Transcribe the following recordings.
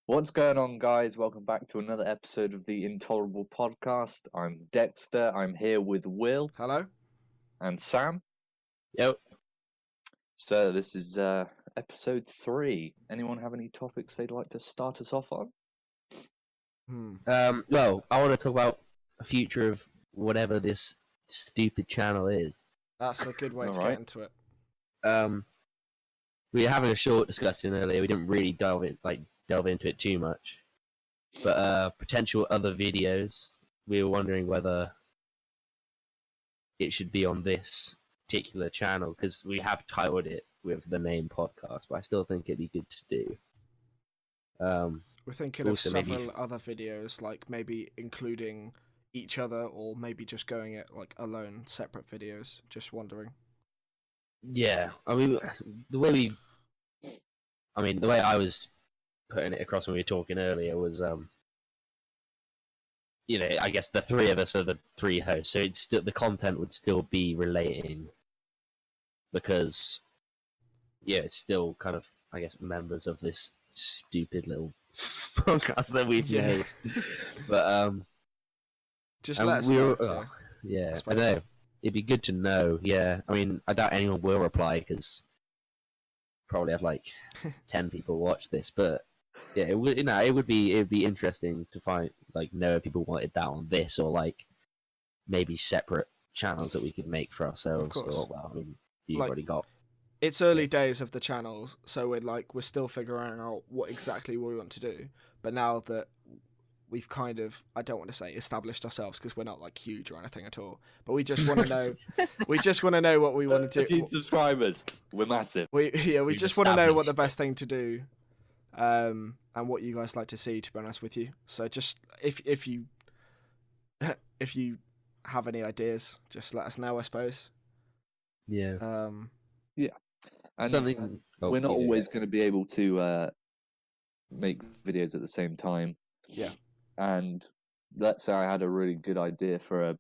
What's going on, guys? Welcome back to another episode of the Intolerable Podcast. I'm Dexter. I'm here with Will Hello. and Sam. Yep. So this is episode 3. Anyone have any topics they'd like to start us off on? Well, I want to talk about the future of whatever this stupid channel is. That's a good way to Alright. get into it. We were having a short discussion earlier. We didn't really delve into it too much, but potential other videos. We were wondering whether it should be on this particular channel because we have titled it with the name podcast, but I still think it'd be good to do. We're thinking of Also maybe several other videos, like maybe including each other, or maybe just going it like alone, separate videos. Just wondering. Yeah, I mean the way I was putting it across when we were talking earlier was, I guess the three of us are the three hosts, so it's still the content would still be relating because, it's still kind of, I guess, members of this stupid little podcast that we've made. But Just let us know. I know. It'd be good to know. Yeah, I mean, I doubt anyone will reply because probably have like 10 people watch this, but. Yeah, it would be interesting to know if people wanted that on this or like maybe separate channels that we could make for ourselves. Of course. You've already got. It's early days of the channels, so we're still figuring out what exactly we want to do. But now that we've kind of, I don't want to say established ourselves because we're not like huge or anything at all, but we just want to know. We just want to know what we want to do. 15 subscribers. We're massive. We just want to know what the best thing to do. And what you guys like to see, to be honest with you. So just if you have any ideas, just let us know, I suppose. Yeah. And Something we're not always going to be able to make videos at the same time. Yeah. And let's say I had a really good idea for a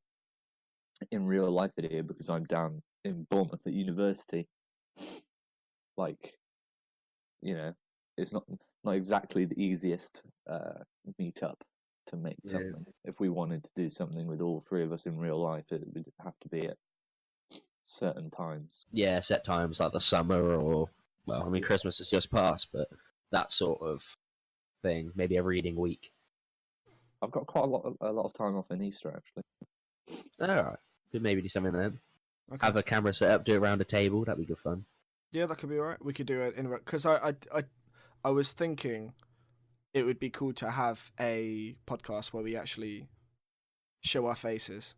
in real life video because I'm down in Bournemouth at university. It's not exactly the easiest meetup to make something. If we wanted to do something with all three of us in real life, it would have to be at certain times. Yeah, set times like the summer or Christmas has just passed, but that sort of thing, maybe a reading week. I've got quite a lot of time off in Easter actually. All right, could maybe do something then. Okay. Have a camera set up, do it around a table. That'd be good fun. Yeah, that could be alright. We could do it in because I was thinking it would be cool to have a podcast where we actually show our faces.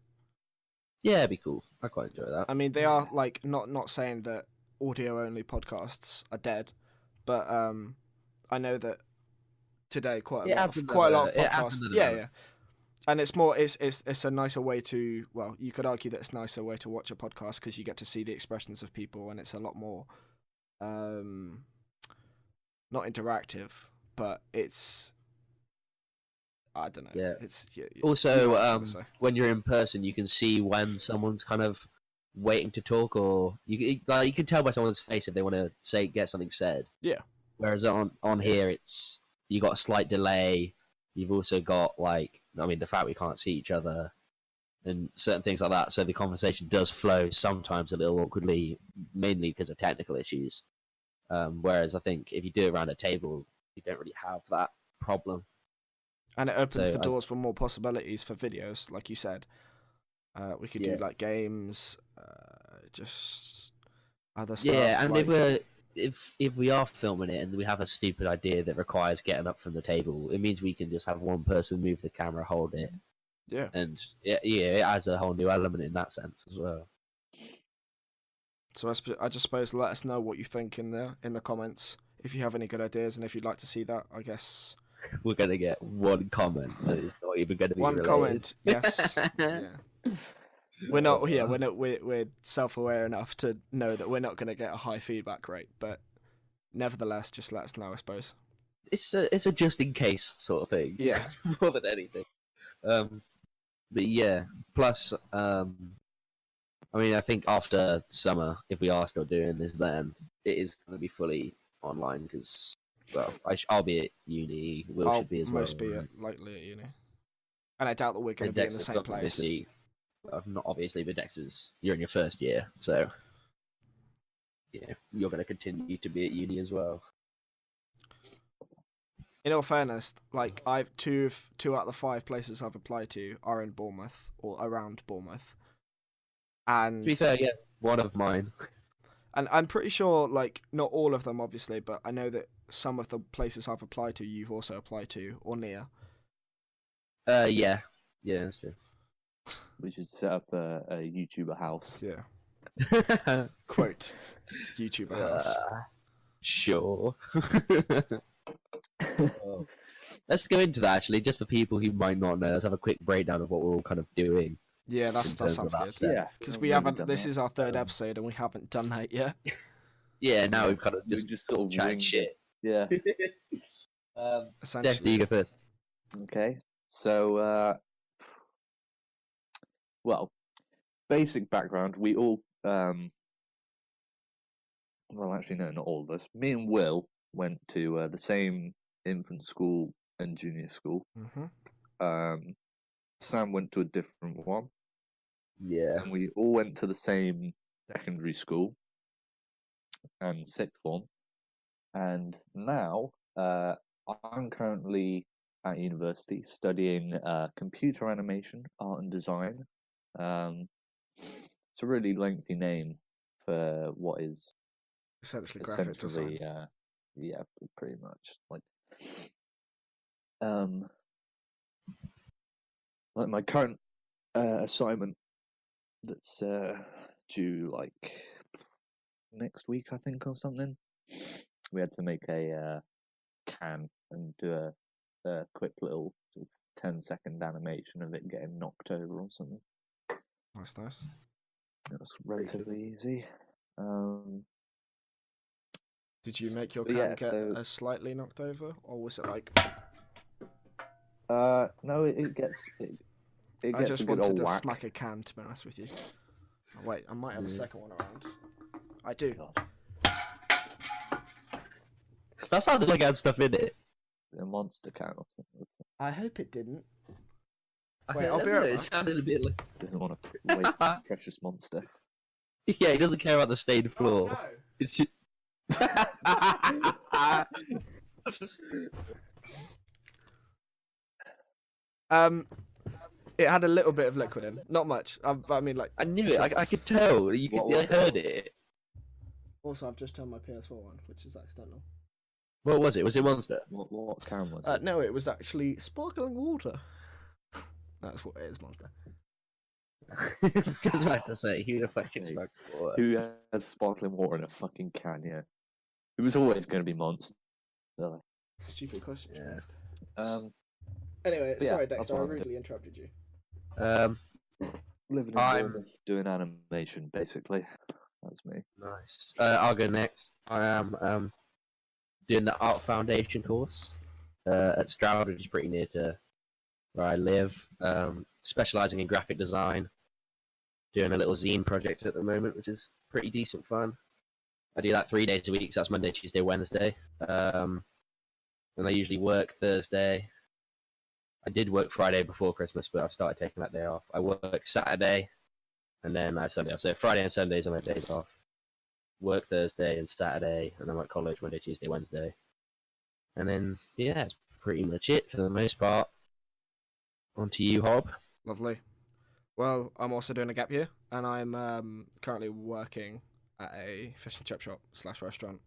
Yeah, it'd be cool. I quite enjoy that. I mean, they are like not saying that audio only podcasts are dead, but I know that today quite a lot of podcasts. Yeah. And it's more it's a nicer way to, well, you could argue that it's a nicer way to watch a podcast because you get to see the expressions of people and it's a lot more not interactive, but it's, I don't know. Yeah. It's Also, when you're in person, you can see when someone's kind of waiting to talk, or you can tell by someone's face if they want to get something said. Yeah. Whereas on here, you got a slight delay. You've also got the fact we can't see each other and certain things like that. So the conversation does flow sometimes a little awkwardly, mainly because of technical issues. Whereas I think if you do it around a table, you don't really have that problem. And it opens the doors for more possibilities for videos, like you said. We could do like games, just other stuff. Yeah, and if we are filming it and we have a stupid idea that requires getting up from the table, it means we can just have one person move the camera, hold it. Yeah. And it adds a whole new element in that sense as well. So I just suppose let us know what you think in the comments if you have any good ideas and if you'd like to see that. I guess we're gonna get one comment that is not even going to be one related. comment. Yes. Yeah. We're not. Yeah, we're self-aware enough to know that we're not going to get a high feedback rate, but nevertheless, just let us know, I suppose. It's a just in case sort of thing. Yeah. More than anything. But yeah. Plus, I think after summer, if we are still doing this, then it is going to be fully online because Well, I'll be at uni. Will should be as well. I'll most be likely at uni. And I doubt that we're going to be in the same place. Obviously, not obviously, but Dexter's, you're in your first year, so yeah, you're going to continue to be at uni as well. In all fairness, like I've two out of the 5 places I've applied to are in Bournemouth or around Bournemouth. And to be fair, yeah, one of mine. And I'm pretty sure, like, not all of them, obviously, but I know that some of the places I've applied to, you've also applied to, or near. Yeah, that's true. We should set up a YouTuber house. Yeah. Quote, YouTuber house. Sure. Let's go into that, actually, just for people who might not know. Let's have a quick breakdown of what we're all kind of doing. Yeah, that sounds good. Yeah, because we haven't. This is our 3rd episode, and we haven't done that yet. Yeah, now we've kind of just sort of chat shit. Yeah. Dexter, you go first. Okay, so well, basic background. We all, well, actually, no, not all of us. Me and Will went to the same infant school and junior school. Mm-hmm. Sam went to a different one. Yeah. And we all went to the same secondary school and sixth form. And now I'm currently at university studying computer animation, art and design. It's a really lengthy name for what is essentially graphic design. Yeah, pretty much. Like my current assignment that's due like next week, I think, or something. We had to make a can and do a quick little sort of 10-second animation of it getting knocked over or something. Nice. It was relatively easy. Did you make your can get slightly knocked over, or was it like? No, it gets. It I gets just a good wanted old to whack. smack a can, to be honest with you. Oh, wait, I might have a second one around. I do. God. That sounded like it had stuff in it. A monster can or something. I hope it didn't. Wait, I'll be right back. It sounded a bit like... Doesn't want to waste a precious monster. Yeah, he doesn't care about the stained floor. Oh, no. It's just... It had a little bit of liquid in, not much. I mean, like I knew it. I could tell. I heard it. Also, I've just turned my PS4 on, which is accidental. What was it? Was it Monster? What can was it? No, it was actually sparkling water. That's what it is, Monster. I was about to say, who the fucking sparkling water? Who has sparkling water in a fucking can? Yeah, it was always going to be Monster. Stupid question. Yeah. Anyway, sorry, Dexter, I rudely interrupted you. Living in Bournemouth, doing animation, basically. That's me. Nice. I'll go next. I am doing the Art Foundation course at Stroud, which is pretty near to where I live. Specialising in graphic design. Doing a little zine project at the moment, which is pretty decent fun. I do that 3 days a week, so that's Monday, Tuesday, Wednesday. And I usually work Thursday. I did work Friday before Christmas, but I've started taking that day off. I work Saturday, and then I have Sunday off. So Friday and Sundays are my days off. Work Thursday and Saturday, and then I'm at college Monday, Tuesday, Wednesday. And then, yeah, that's pretty much it for the most part. On to you, Hob. Lovely. Well, I'm also doing a gap year, and I'm currently working at a fish and chip shop / restaurant,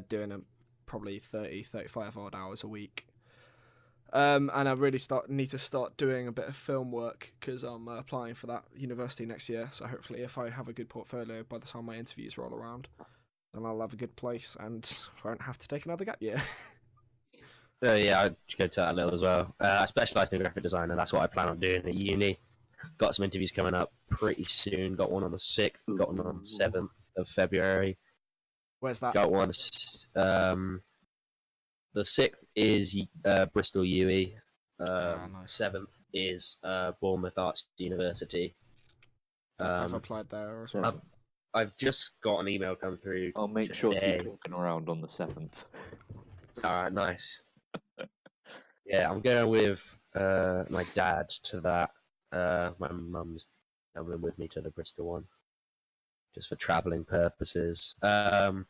doing probably 35 odd hours a week. And I really need to start doing a bit of film work because I'm applying for that university next year. So hopefully, if I have a good portfolio by the time my interviews roll around, then I'll have a good place and won't have to take another gap year. Yeah, I'd go to that a little as well. I specialise in graphic design, and that's what I plan on doing at uni. Got some interviews coming up pretty soon. Got one on the 6th, got one on the 7th of February. Where's that? Got one... The 6th is Bristol UE. Nice. 7th is Bournemouth Arts University. I've applied there as well. I've just got an email come through. I'll make sure to be walking around on the 7th. All right, nice. Yeah, I'm going with my dad to that. My mum's coming with me to the Bristol one, just for travelling purposes. I've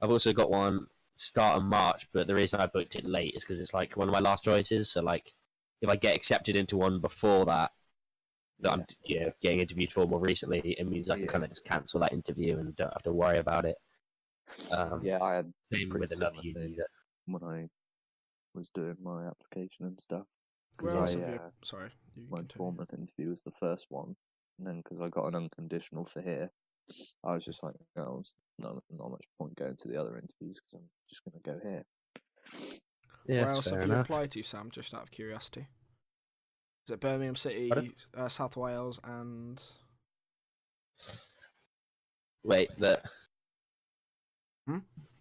also got one start of March, but the reason I booked it late is because it's like one of my last choices. So like, if I get accepted into one before that I'm getting interviewed for more recently, it means I can kind of just cancel that interview and don't have to worry about it. I had same with another uni that when I was doing my application and stuff. Where else have you? Sorry, my Bournemouth interview was the first one, and then because I got an unconditional for here, I was just like, no, not much point going to the other interviews because I'm just going to go here. Yeah, where else have you applied to, Sam? Just out of curiosity. Is it Birmingham City, South Wales, and... Wait, the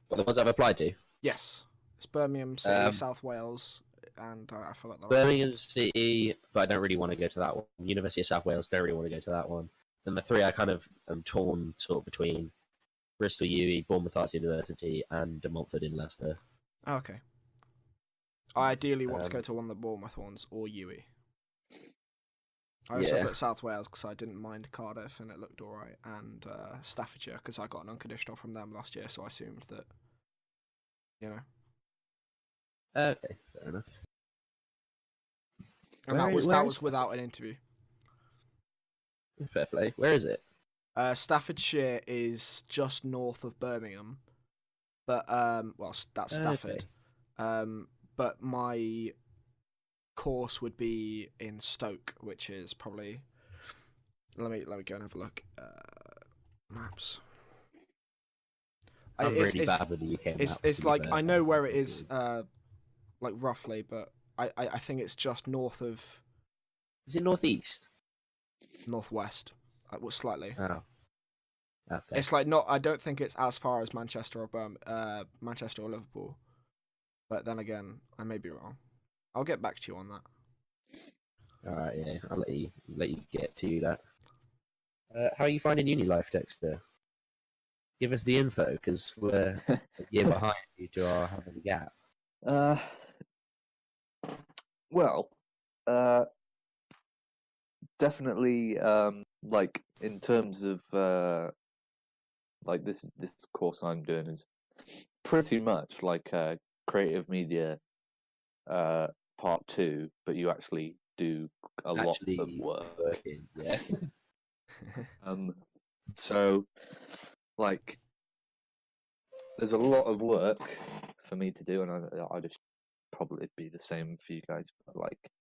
ones I've applied to? Yes. It's Birmingham City, South Wales, and I forgot the Birmingham City, but I don't really want to go to that one. University of South Wales, don't really want to go to that one. Then the three I kind of am torn sort of between Bristol UE, Bournemouth Arts University, and De Montfort in Leicester. Oh, okay. I ideally want to go to one of the Bournemouth ones, or UE. I also put South Wales because I didn't mind Cardiff and it looked alright, and Staffordshire because I got an unconditional from them last year, so I assumed that, you know. Okay, fair enough. And that was without an interview. Fair play. Where is it? Staffordshire is just north of Birmingham, but that's Stafford. Okay. But my course would be in Stoke, which is probably. Let me go and have a look. Maps. I'm really bad with the UK maps. It's like I know where it is, like roughly, but I think it's just north of. Is it northeast? Northwest, slightly. Oh. Okay. It's like not. I don't think it's as far as Manchester or Manchester or Liverpool. But then again, I may be wrong. I'll get back to you on that. All right, yeah, I'll let you get to that. How are you finding uni life, Dexter? Give us the info, because we're a year behind you to our having a gap. Well, definitely, like in terms of like this course I'm doing is pretty much like creative media part 2, but you actually do a lot of work. Yeah. So like there's a lot of work for me to do, and I just probably be the same for you guys, but like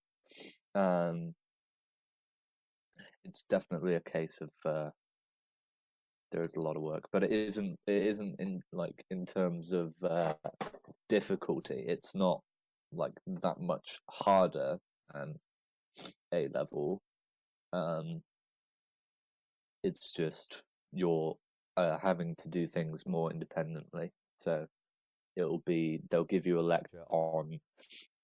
it's definitely a case of there is a lot of work, but it isn't in like in terms of difficulty. It's not like that much harder than A level. It's just you're having to do things more independently. So they'll give you a lecture on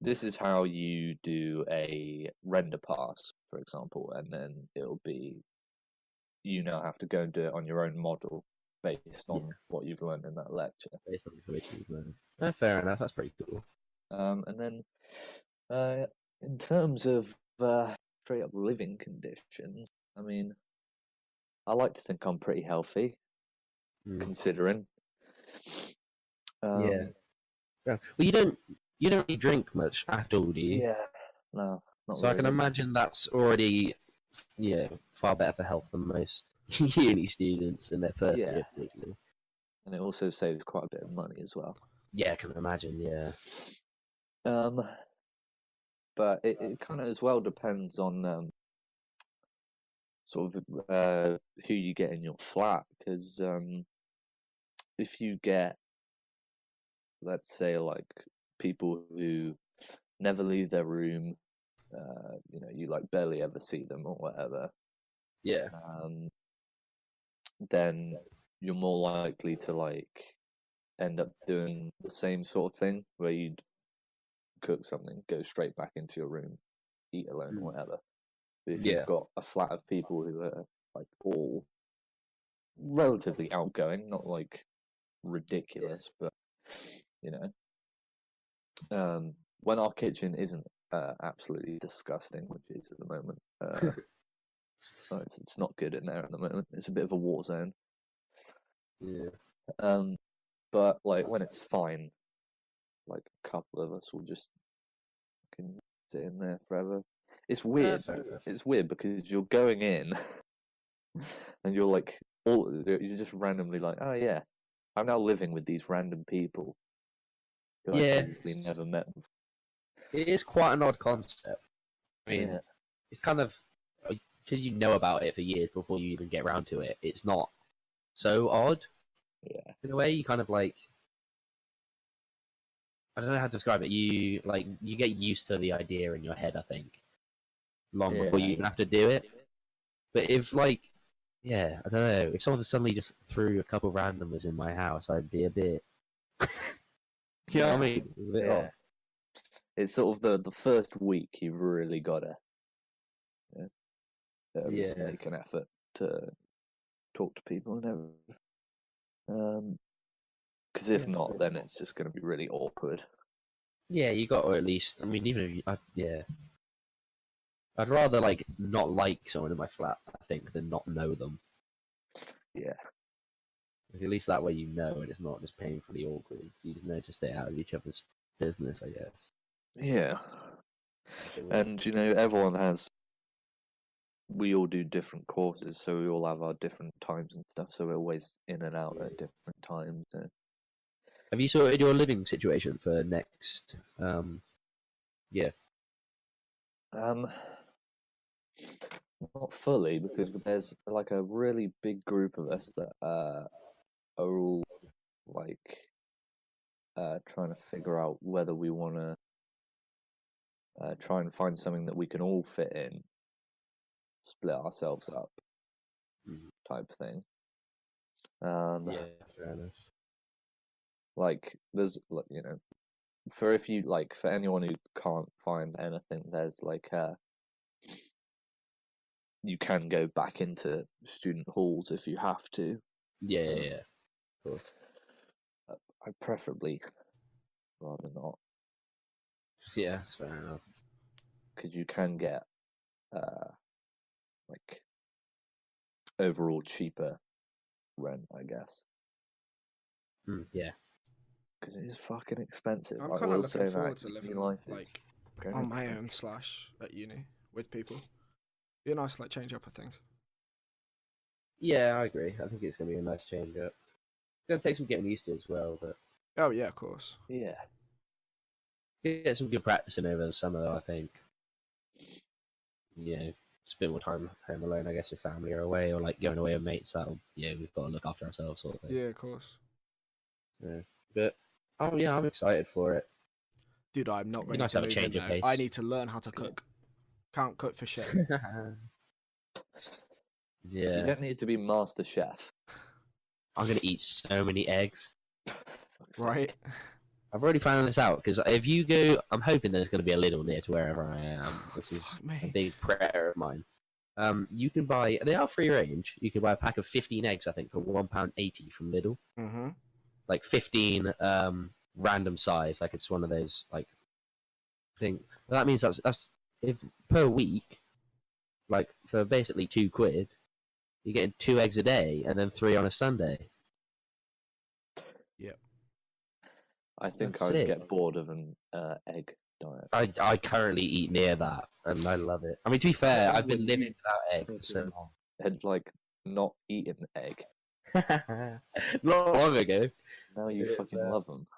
this is how you do a render pass, for example, and then it'll be you now have to go and do it on your own model based on what you've learned in that lecture. Based on the information you've learned. Oh, fair enough. That's pretty cool. And then in terms of straight up living conditions, I mean, I like to think I'm pretty healthy, considering. Yeah. Well, you don't really drink much at all, do you? Yeah. No. Not so really. I can imagine that's already, far better for health than most uni students in their first year, particularly. And it also saves quite a bit of money as well. Yeah, I can imagine. Yeah. But it kind of as well depends on sort of who you get in your flat, because if you get, let's say, like people who never leave their room, you like barely ever see them or whatever, then you're more likely to like end up doing the same sort of thing where you'd cook something, go straight back into your room, eat alone, whatever. But if you've got a flat of people who are like all relatively outgoing, not like ridiculous, but when our kitchen isn't absolutely disgusting, which it is at the moment. It's not good in there at the moment. It's a bit of a war zone. Yeah. But like when it's fine, like a couple of us will just fucking sit in there forever. It's weird. It's weird because you're going in, and you're like, you're just randomly like, oh yeah, I'm now living with these random people who I previously never met before. It is quite an odd concept. I mean, it's kind of because you know about it for years before you even get around to it. It's not so odd. Yeah. In a way, you kind of like, I don't know how to describe it. You get used to the idea in your head, I think, long before you even have to do it. But if I don't know, if someone suddenly just threw a couple of randomers in my house, I'd be a bit. You know what I mean? It's a bit odd. It's sort of the first week you've really got to make an effort to talk to people and everything. Because if not, then it's just going to be really awkward. Yeah, you got to at least. I mean, even if I'd rather not like someone in my flat, I think, than not know them. Yeah. At least that way you know, and it's not just painfully awkward. You just know to stay out of each other's business, I guess. Yeah. And we all do different courses, so we all have our different times and stuff. So we're always in and out at different times. Have you sorted your living situation for next year? Not fully, because there's like a really big group of us that are all trying to figure out whether we want to try and find something that we can all fit in, split ourselves up, type thing. Yeah, fair enough. There's for anyone who can't find anything, there's you can go back into student halls if you have to. Yeah. Cool. I preferably rather not. Yeah, that's fair enough. Because you can get overall cheaper rent, I guess. Yeah. Because it is fucking expensive. I'm kind of looking forward to living on my own / at uni with people. Be a nice change up of things. Yeah, I agree. I think it's gonna be a nice change up. It's gonna take some getting used to as well, but oh yeah, of course. Yeah. Get some good practicing over the summer, though, I think. Just a bit more time home alone, I guess, if family are away, or going away with mates. We've got to look after ourselves, sort of thing. Yeah, of course. Yeah, but I'm excited for it. Dude, I'm not ready to have a change of pace. I need to learn how to cook. Can't cook for shit. Yeah. You don't need to be master chef. I'm gonna eat so many eggs. Right. I've already planned this out, because if you go, I'm hoping there's going to be a Lidl near to wherever I am. This is a big prayer of mine. You can buy, they are free range. You can buy a pack of 15 eggs, I think, for £1.80 from Lidl. Mm-hmm. 15 random size, it's one of those thing. That means that's if per week, for basically £2, you're getting 2 eggs a day and then 3 on a Sunday. Yep. I think I'd get bored of an egg diet. I currently eat near that, and I love it. I mean, to be fair, I've been living without egg for so long. And not eating egg. Not long ago. Now you fucking love them.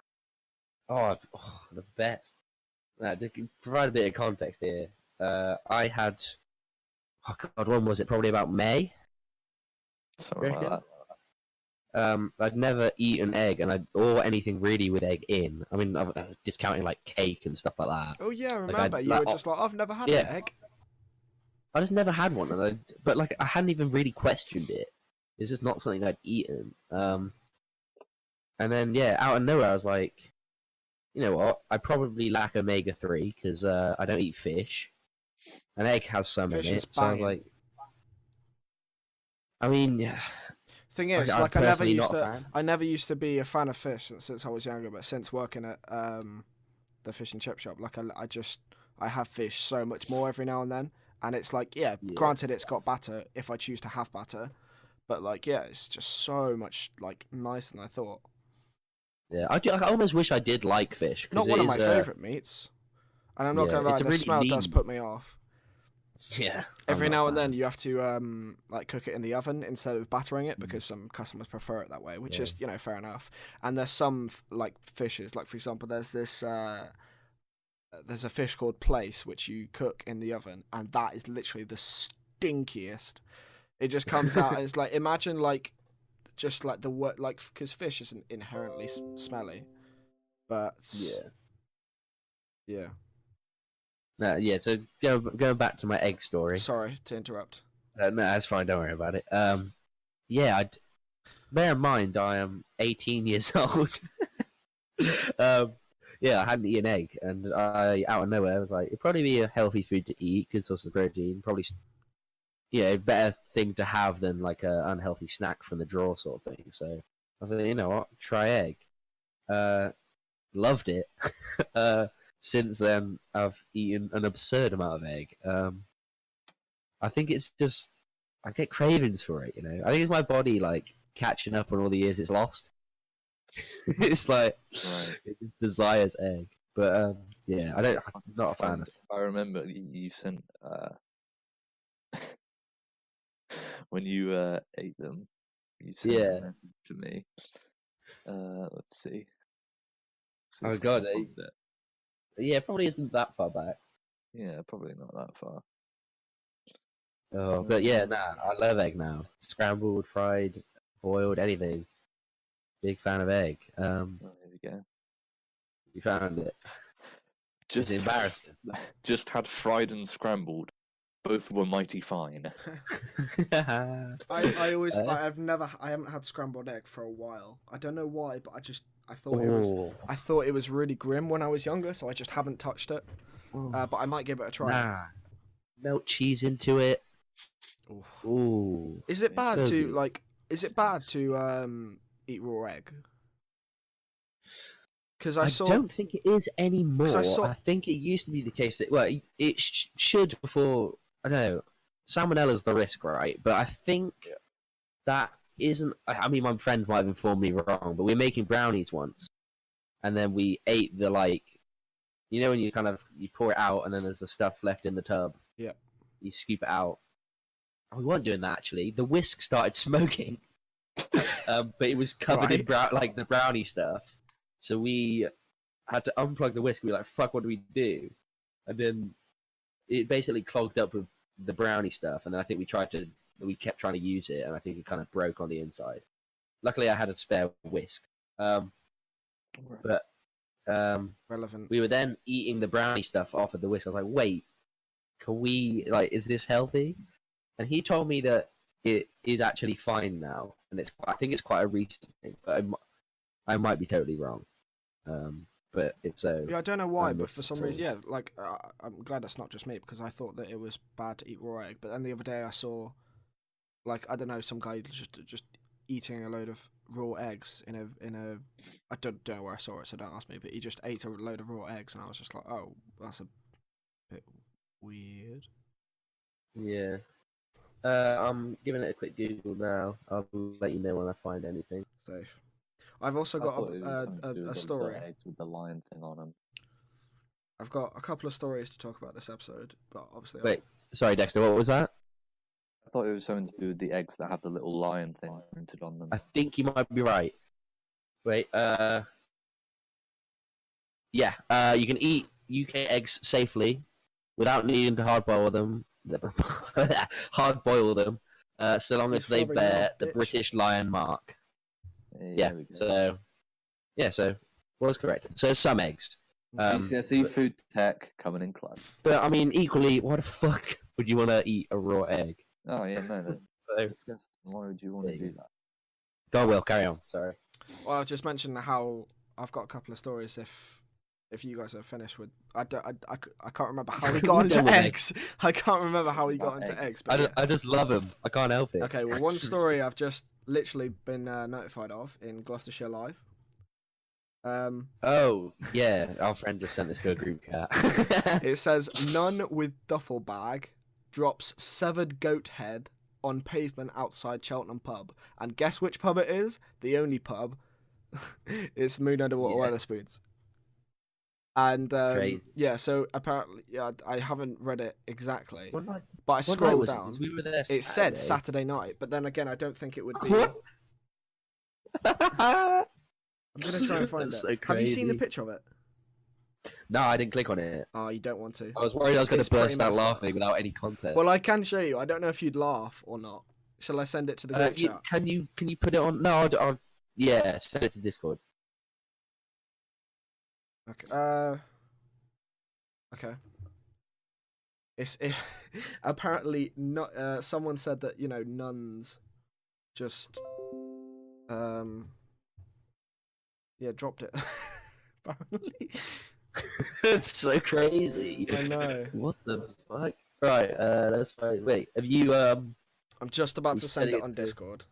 Oh, the best. Now, to provide a bit of context here, I had. Oh God, when was it? Probably about May. Something like that. I'd never eaten egg, or anything really with egg in. I mean, I'm discounting cake and stuff like that. Oh yeah, I remember. You were just I've never had an egg. I just never had one, but I hadn't even really questioned it. It's just not something I'd eaten. And then out of nowhere, I was like, you know what? I probably lack omega-3 because I don't eat fish. An egg has some in it, so I was like, I mean, yeah. Thing is, I never used to be a fan of fish since I was younger, but since working at the fish and chip shop. Like I have fish so much more every now and then, and it's like granted it's got batter if I choose to have batter, but like it's just so much like nicer than I thought. Yeah, I almost wish I did like fish. Not one of my favourite meats, and I'm not gonna lie, the really smell does put me off. Yeah. Every now and then you have to like cook it in the oven instead of battering it because some customers prefer it that way, which is fair enough. And there's some like fishes, like for example, there's a fish called plaice which you cook in the oven, and that is literally the stinkiest. It just comes out and it's like, imagine like just like because fish isn't inherently smelly, but yeah. No, so going back to my egg story. Sorry to interrupt. No, that's fine. Don't worry about it. Bear in mind I am 18 years old. I hadn't eaten egg, and I out of nowhere was like, it'd probably be a healthy food to eat, good source of protein, probably better thing to have than like a unhealthy snack from the drawer sort of thing. So I was like, you know what, try egg. Loved it. Since then, I've eaten an absurd amount of egg. I think it's just I get cravings for it. I think it's my body like catching up on all the years it's lost. It's like it just desires egg. But I'm not a fan. I remember you sent when you ate them. You sent a message to me. Let's see. Oh god. Yeah, probably isn't that far back. Yeah, probably not that far. Oh, but I love egg now. Scrambled, fried, boiled, anything. Big fan of egg. There we go. You found it. It's embarrassing. Just had fried and scrambled. Both were mighty fine. I haven't had scrambled egg for a while. I don't know why, but I thought it was really grim when I was younger, so I just haven't touched it. But I might give it a try. Melt cheese into it. Oof. Ooh. Is it bad to eat raw egg? Because I don't think it is anymore. I think it used to be the case that it should before. I don't know. Salmonella's the risk, right? But I think that isn't. I mean, my friend might have informed me wrong, but we were making brownies once, and then we ate the when you you pour it out, and then there's the stuff left in the tub. Yeah. You scoop it out. And we weren't doing that actually. The whisk started smoking, but it was covered in the brownie stuff. So we had to unplug the whisk. We were like, "Fuck, what do we do?" And then it basically clogged up with the brownie stuff. And then I think we kept trying to use it, and I think it kind of broke on the inside. Luckily, I had a spare whisk. Relevant. We were then eating the brownie stuff off of the whisk. I was like, "Wait, can we is this healthy?" And he told me that it is actually fine now, and I think it's quite a recent thing, but I might be totally wrong. But it's so. Yeah, I don't know why, but for some reason, I'm glad that's not just me, because I thought that it was bad to eat raw egg. But then the other day I saw, I don't know, some guy just eating a load of raw eggs in a. I don't know where I saw it, so don't ask me. But he just ate a load of raw eggs, and I was just like, oh, that's a bit weird. Yeah. I'm giving it a quick Google now. I'll let you know when I find anything. Safe. I've also got a story with the lion thing on them. I've got a couple of stories to talk about this episode, but obviously. Wait, sorry, Dexter. What was that? I thought it was something to do with the eggs that have the little lion thing printed on them. I think you might be right. Wait. You can eat UK eggs safely without needing to hard boil them. So long as they bear the British lion mark. So was correct. So some eggs. GCSE food tech coming in clutch. But I mean, equally, what the fuck would you want to eat a raw egg? Oh yeah, no. Disgusting. Why would you want to do that? Go, Will, carry on. Sorry. Well, I just mentioned how I've got a couple of stories. If you guys are finished with, I can't remember how we got into eggs. I can't remember how we got into eggs. But I just love them. I can't help it. Okay, well, one story I've just literally been notified of in Gloucestershire Live. Oh, yeah, our friend just sent this to a group chat. It says, nun with duffel bag drops severed goat head on pavement outside Cheltenham pub. And guess which pub it is? The only pub. It's Moon Underwater Weatherspoons. And yeah, so apparently, I haven't read it exactly, but I scrolled down. We were there it said Saturday night, but then again, I don't think it would be. I'm gonna try and find it. So Have you seen the picture of it? No, I didn't click on it. Oh, you don't want to. I was worried I was going to burst out laughing without any context. Well, I can show you. I don't know if you'd laugh or not. Shall I send it to the group chat? Can you put it on? No, I'll yeah, send it to Discord. Okay. Okay. It's apparently not. Someone said that nuns just dropped it. Apparently. It's so crazy. I know. What the fuck? Right. That's fine. Wait. Have you I'm just about to send it on Discord.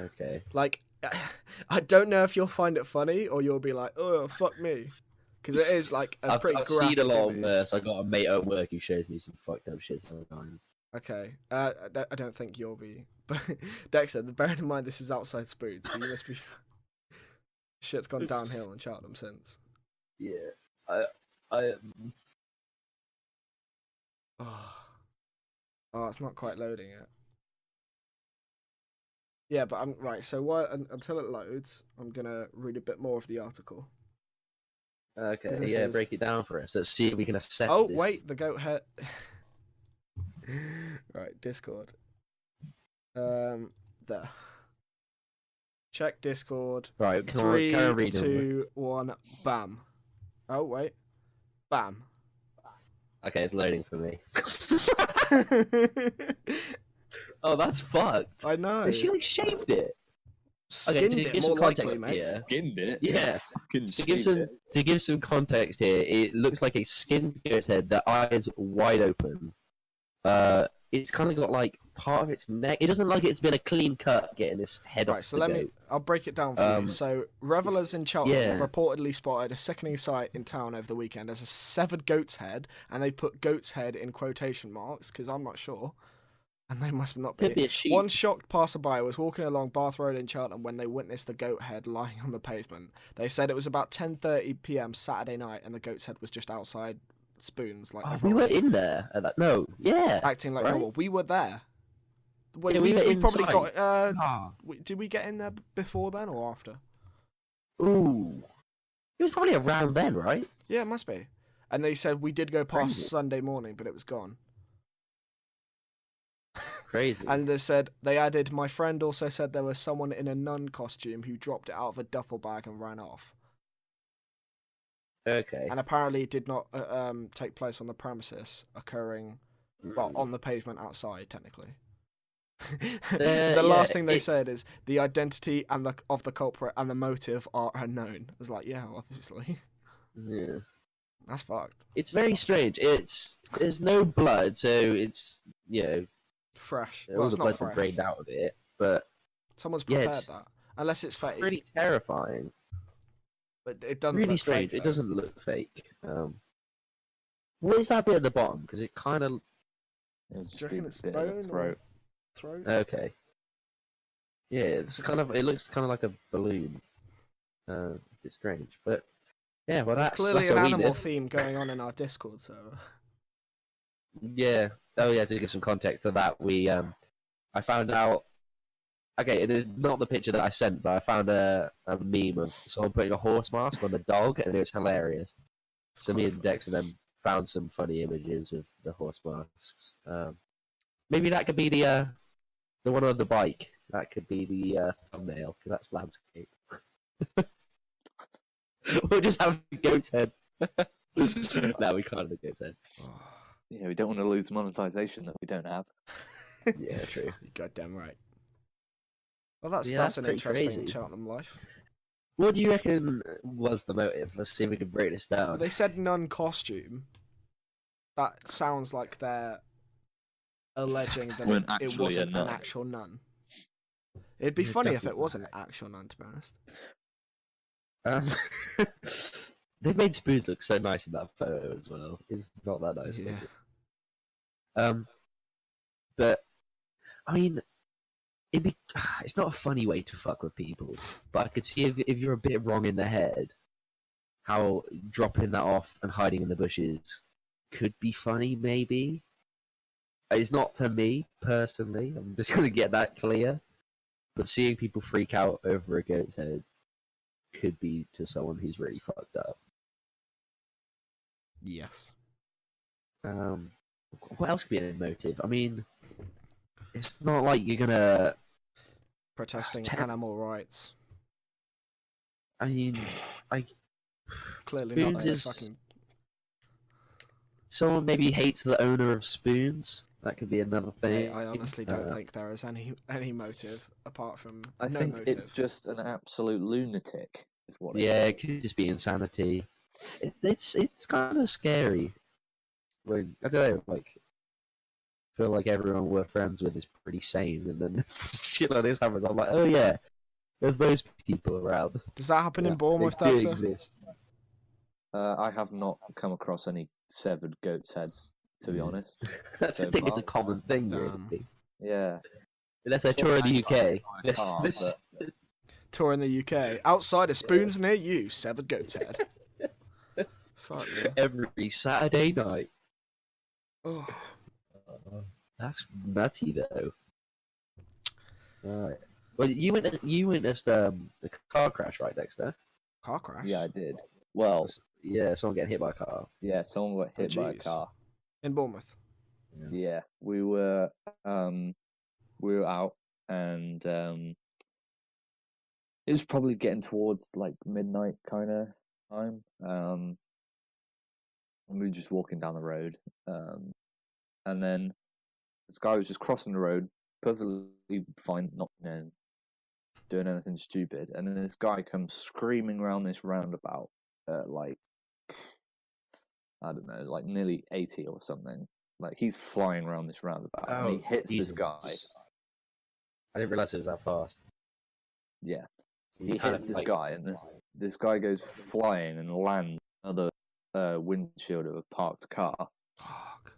Okay. Like, I don't know if you'll find it funny or you'll be like, oh, fuck me. Because it is like a pretty graphic I've seen a lot image. of this. I got a mate at work who shows me some fucked up shit sometimes. Okay. I don't think you'll be. But Dexter, bearing in mind this is outside Spoon, so you must be. Shit's gone downhill in Cheltenham since. Yeah. Oh, it's not quite loading yet. Yeah, but I'm right. So until it loads, I'm gonna read a bit more of the article. Okay, yeah, break it down for us. Let's see if we can assess Oh, this. wait, the goat head. Right, Discord. There. Check Discord. Right, come on, 3, 2, 1, bam. Oh, wait. Bam. Okay, it's loading for me. Oh, that's fucked. I know. She like shaved it. Skinned it, more likely, mate. Here. Skinned it? Yeah. To give some context here, it looks like a skinned goat's head. The eyes wide open. It's kind of got like part of its neck. It doesn't look like it's been a clean cut getting this head off. Right, so I'll break it down for you. So, revelers in Cheltenham reportedly spotted a sickening sight in town over the weekend as a severed goat's head, and they put goat's head in quotation marks because I'm not sure. And they must not be. Could be a sheep. One shocked passerby was walking along Bath Road in Cheltenham when they witnessed the goat head lying on the pavement. They said it was about 10:30 p.m. Saturday night, and the goat's head was just outside Spoons. Like we were in there. No, yeah, acting like normal. We were there. We were probably inside. got. Did we get in there before then or after? Ooh, it was probably around then, right? Yeah, it must be. And they said we did go past Sunday morning, but it was gone. Crazy. And they added, my friend also said there was someone in a nun costume who dropped it out of a duffel bag and ran off. Okay. And apparently it did not take place on the premises, occurring, well, on the pavement outside, technically. The last thing they said is the identity of the culprit and the motive are unknown. It's like, yeah, obviously. Yeah. That's fucked. It's very strange. There's no blood, so it's fresh. All the blood's been drained out of it, but someone's prepared that. Unless it's fake. Pretty terrifying. But it doesn't really look strange. fake, it doesn't look fake. What is that bit at the bottom? Because it kind of. Do you reckon it's bone or throat? Okay. Yeah, it's kind of. It looks kind of like a balloon. It's strange, but yeah. Well, that's clearly an animal theme going on in our Discord server. Yeah. Oh yeah. To give some context to that, I found out. Okay, it is not the picture that I sent, but I found a meme of someone putting a horse mask on the dog, and it was hilarious. So me and Dexter then found some funny images of the horse masks. Maybe that could be the one on the bike. That could be the thumbnail, because that's landscape. We'll just have a goat's head. No, we can't have a goat's head. Yeah, we don't want to lose monetization that we don't have. Yeah, true. You're goddamn right. Well, that's an interesting Cheltenham life. What do you reckon was the motive? Let's see if we can break this down. Well, they said nun costume. That sounds like they're alleging that it wasn't an actual nun. It'd be funny if it was an actual nun, to be honest. Um, they've made spoons look so nice in that photo as well. It's not that nice. Yeah. But I mean, it's not a funny way to fuck with people, but I could see if you're a bit wrong in the head, how dropping that off and hiding in the bushes could be funny, maybe. It's not to me, personally. I'm just going to get that clear. But seeing people freak out over a goat's head could be to someone who's really fucked up. Yes. What else could be an motive? I mean, it's not like you're going to... Protesting animal rights. I mean, Clearly Spoons not is... fucking... Someone maybe hates the owner of Spoons. That could be another thing. I honestly don't think there is any motive apart from I no think motive. it's just an absolute lunatic. Is what. It could just be insanity. It's kind of scary. When I don't know, like, feel like everyone we're friends with is pretty sane, and then shit like this happens. I'm like, oh yeah, there's those people around. Does that happen in Bournemouth, They do Dexter? exist. I have not come across any severed goats' heads, to be honest. I don't think it's a common thing, really. Yeah. Unless I tour in the UK. Tour in the UK. Outside of Spoons near you, severed goat's head. Fuck yeah. Every Saturday night. Oh. That's nutty, though. Right. Well, you witnessed the car crash, right, Dexter? Car crash? Yeah, I did. Well, yeah, someone getting hit by a car. Yeah, someone got hit by a car. In Bournemouth? Yeah. We were out, and it was probably getting towards like midnight kind of time. And we were just walking down the road, and then this guy was just crossing the road, perfectly fine, not doing anything stupid, and then this guy comes screaming around this roundabout at like, I don't know, like nearly 80 or something. Like, he's flying around this roundabout, and he hits this guy. I didn't realise it was that fast. Yeah. He hits this guy, and this guy goes flying and lands another windshield of a parked car. Fuck.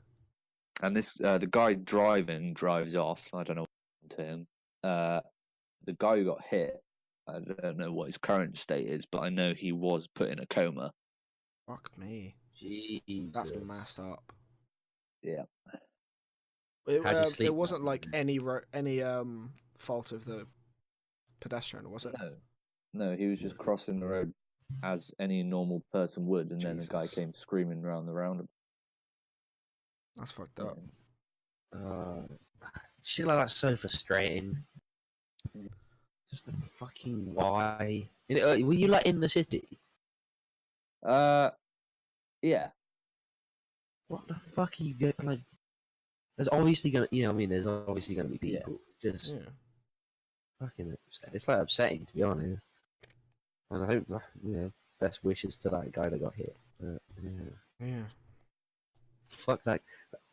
And this the guy driving drives off. I don't know what happened to him. The guy who got hit, I don't know what his current state is, but I know he was put in a coma. Fuck me. Jesus. That's messed up. Yeah. It wasn't like any fault of the pedestrian, was it? No, he was just crossing the road as any normal person would, and then the guy came screaming around the roundabout. That's fucked up. Shit like that's so frustrating. Just a fucking why? Were you like in the city? Yeah. What the fuck are you going like? There's obviously gonna, there's obviously gonna be people just fucking upset. It's like upsetting, to be honest. And I hope, best wishes to that guy that got hit. But, yeah. Fuck that.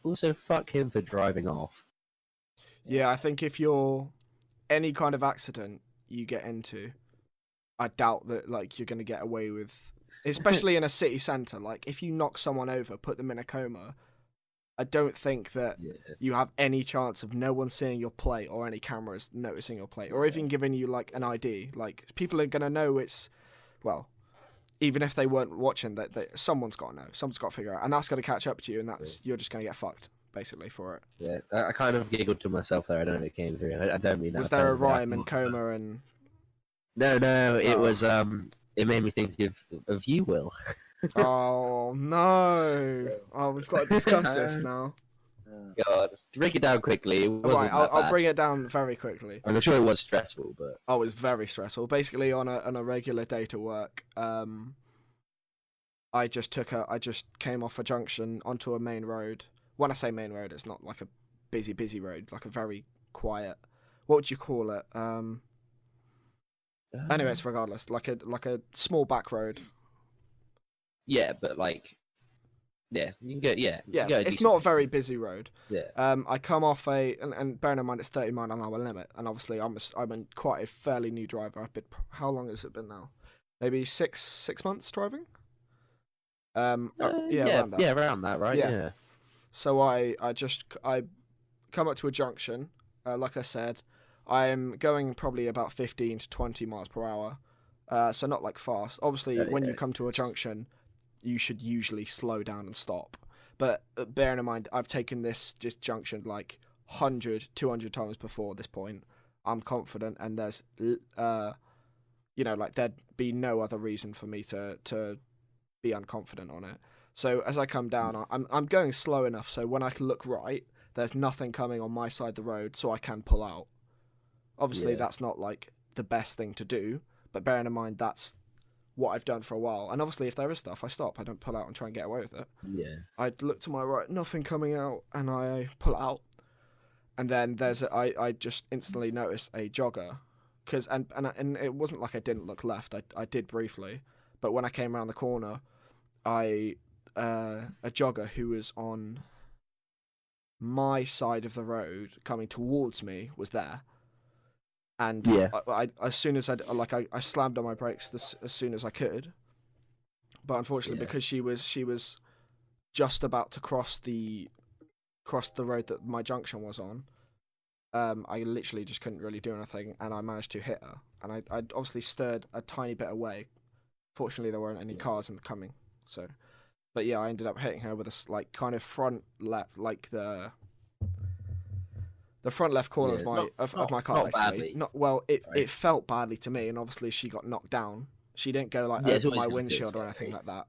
Also, fuck him for driving off. Yeah, I think if you're any kind of accident you get into, I doubt that like you're gonna get away with, especially in a city centre. Like, if you knock someone over, put them in a coma, I don't think that you have any chance of no one seeing your plate or any cameras noticing your plate, or even giving you like an ID. Like, people are gonna know it's, well, even if they weren't watching, that someone's got to know, someone's got to figure out, and that's gonna catch up to you, and you're just gonna get fucked basically for it. Yeah, I kind of giggled to myself there. I don't know if it came through. I don't mean that. Was there a rhyme in coma and? No. It was It made me think of you, Will. Oh no! Oh, we've got to discuss this now. God, to break it down quickly, it wasn't I'll bring it down very quickly. I'm sure it was stressful, but it was very stressful. Basically, on a regular day to work, I just came off a junction onto a main road. When I say main road, it's not like a busy road, like a very quiet. What would you call it? Anyways, regardless, like a small back road. Yeah, but like, you can go. Yeah, it's not a very busy road. Yeah. I come off and bearing in mind it's 30 mile an hour limit, and obviously I'm quite a fairly new driver. How long has it been now? maybe six months driving. Around that, right? Yeah. So I come up to a junction. Like I said, I'm going probably about 15 to 20 miles per hour. So not like fast. Obviously, when you come to a junction, you should usually slow down and stop. But bearing in mind, I've taken this junction like 100, 200 times before this point. I'm confident, and there's, like there'd be no other reason for me to be unconfident on it. So as I come down, I'm going slow enough so when I can look right, there's nothing coming on my side of the road, so I can pull out. Obviously, that's not like the best thing to do, but bearing in mind that's what I've done for a while. And obviously, if there is stuff, I stop. I don't pull out and try and get away with it. Yeah. I look to my right, nothing coming out, and I pull out. And then I just instantly noticed a jogger, and it wasn't like I didn't look left. I did briefly, but when I came around the corner, a jogger who was on my side of the road coming towards me was there. And I as soon as I slammed on my brakes as soon as I could, but unfortunately because she was just about to cross the road that my junction was on, I literally just couldn't really do anything, and I managed to hit her, and I obviously stirred a tiny bit away. Fortunately, there weren't any cars coming, so. But yeah, I ended up hitting her with a kind of front left, like the front left corner of my car. Not badly. It felt badly to me, and obviously she got knocked down. She didn't go over my windshield or anything like that.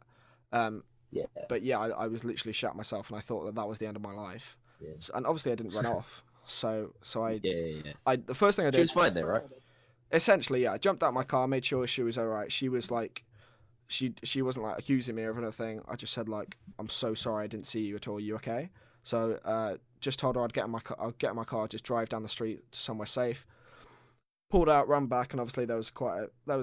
But yeah, I was literally shat myself, and I thought that was the end of my life. Yeah. So, and obviously I didn't run off. So I the first thing I did. She was fine there, right? Essentially, yeah. I jumped out of my car, made sure she was alright. She was like. She wasn't like accusing me of anything. I just said like, I'm so sorry I didn't see you at all. You okay? So just told her I'd get in my car, just drive down the street to somewhere safe. Pulled out, run back, and obviously there was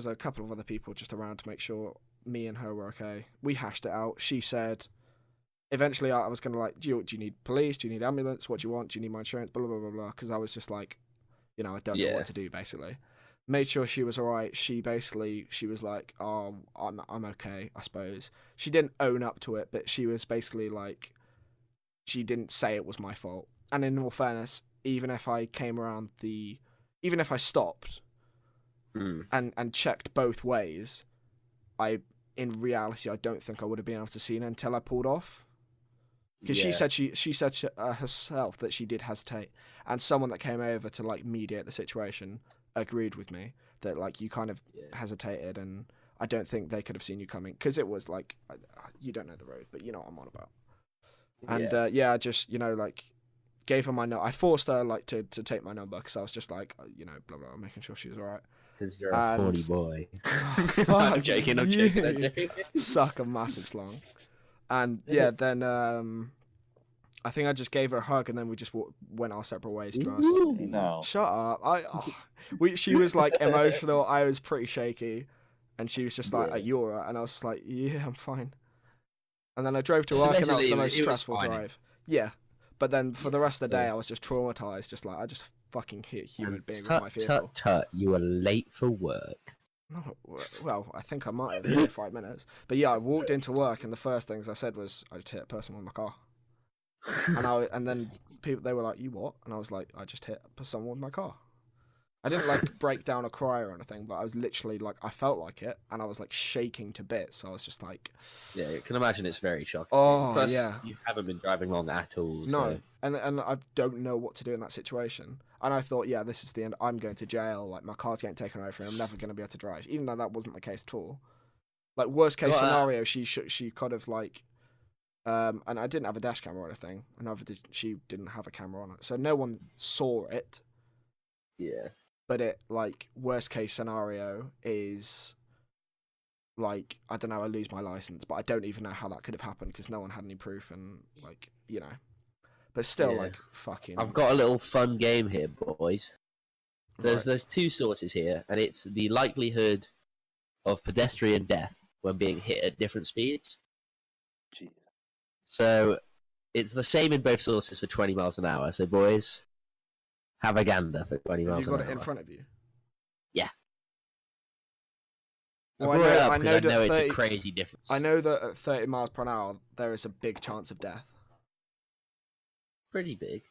a couple of other people just around to make sure me and her were okay. We hashed it out. She said, eventually I was gonna like, do you need police? Do you need ambulance? What do you want? Do you need my insurance? Blah blah blah blah. Because I was just like, I don't know what to do basically. Made sure she was alright. She was like, oh, I'm okay, I suppose. She didn't own up to it, but she was basically like, she didn't say it was my fault. And in all fairness, even if I stopped and checked both ways, in reality, I don't think I would have been able to see her until I pulled off. Because she said herself that she did hesitate, and someone that came over to like mediate the situation agreed with me that like you kind of hesitated, and I don't think they could have seen you coming because it was like you don't know the road, but you know what I'm on about. And I just like gave her my number. I forced her like to take my number because I was just like blah blah, making sure she was alright. Because you're a horny boy. I'm joking. Suck a massive slong. And then I think I just gave her a hug, and then we just went our separate ways. To us. No. Shut up! She was like emotional. I was pretty shaky, and she was just like, "Are you alright?" And I was just like, "Yeah, I'm fine." And then I drove to work, and that was the most stressful drive. Yeah, but then for the rest of the day, I was just traumatized. Just like I just fucking hit a human being with my vehicle. Tut! You were late for work. No, well, I think I might have 5 minutes. But yeah, I walked into work, and the first things I said was, "I just hit a person with my car." And then they were like, "You what?" And I was like, "I just hit someone with my car." I didn't like break down or cry or anything, but I was literally like, I felt like it, and I was like shaking to bits. I was just like, yeah, you can imagine it's very shocking. Oh, plus, yeah. You haven't been driving long at all. No, so. and I don't know what to do in that situation. And I thought, yeah, this is the end. I'm going to jail. Like my car's getting taken away from me. I'm never going to be able to drive, even though that wasn't the case at all. Like worst case scenario, she kind of like. And I didn't have a dash camera or anything, and she didn't have a camera on it, so no one saw it. Yeah. But it like worst case scenario is like I don't know, I lose my license, but I don't even know how that could have happened because no one had any proof, and like but still like fucking. I've got a little fun game here, boys. There's two sources here, and it's the likelihood of pedestrian death when being hit at different speeds. Jeez. So it's the same in both sources for 20 miles an hour. So boys, have a gander for 20 miles an hour. Have you got it in front of you? Yeah. Well, I know it's a crazy difference. I know that at 30 miles per hour, there is a big chance of death. Pretty big.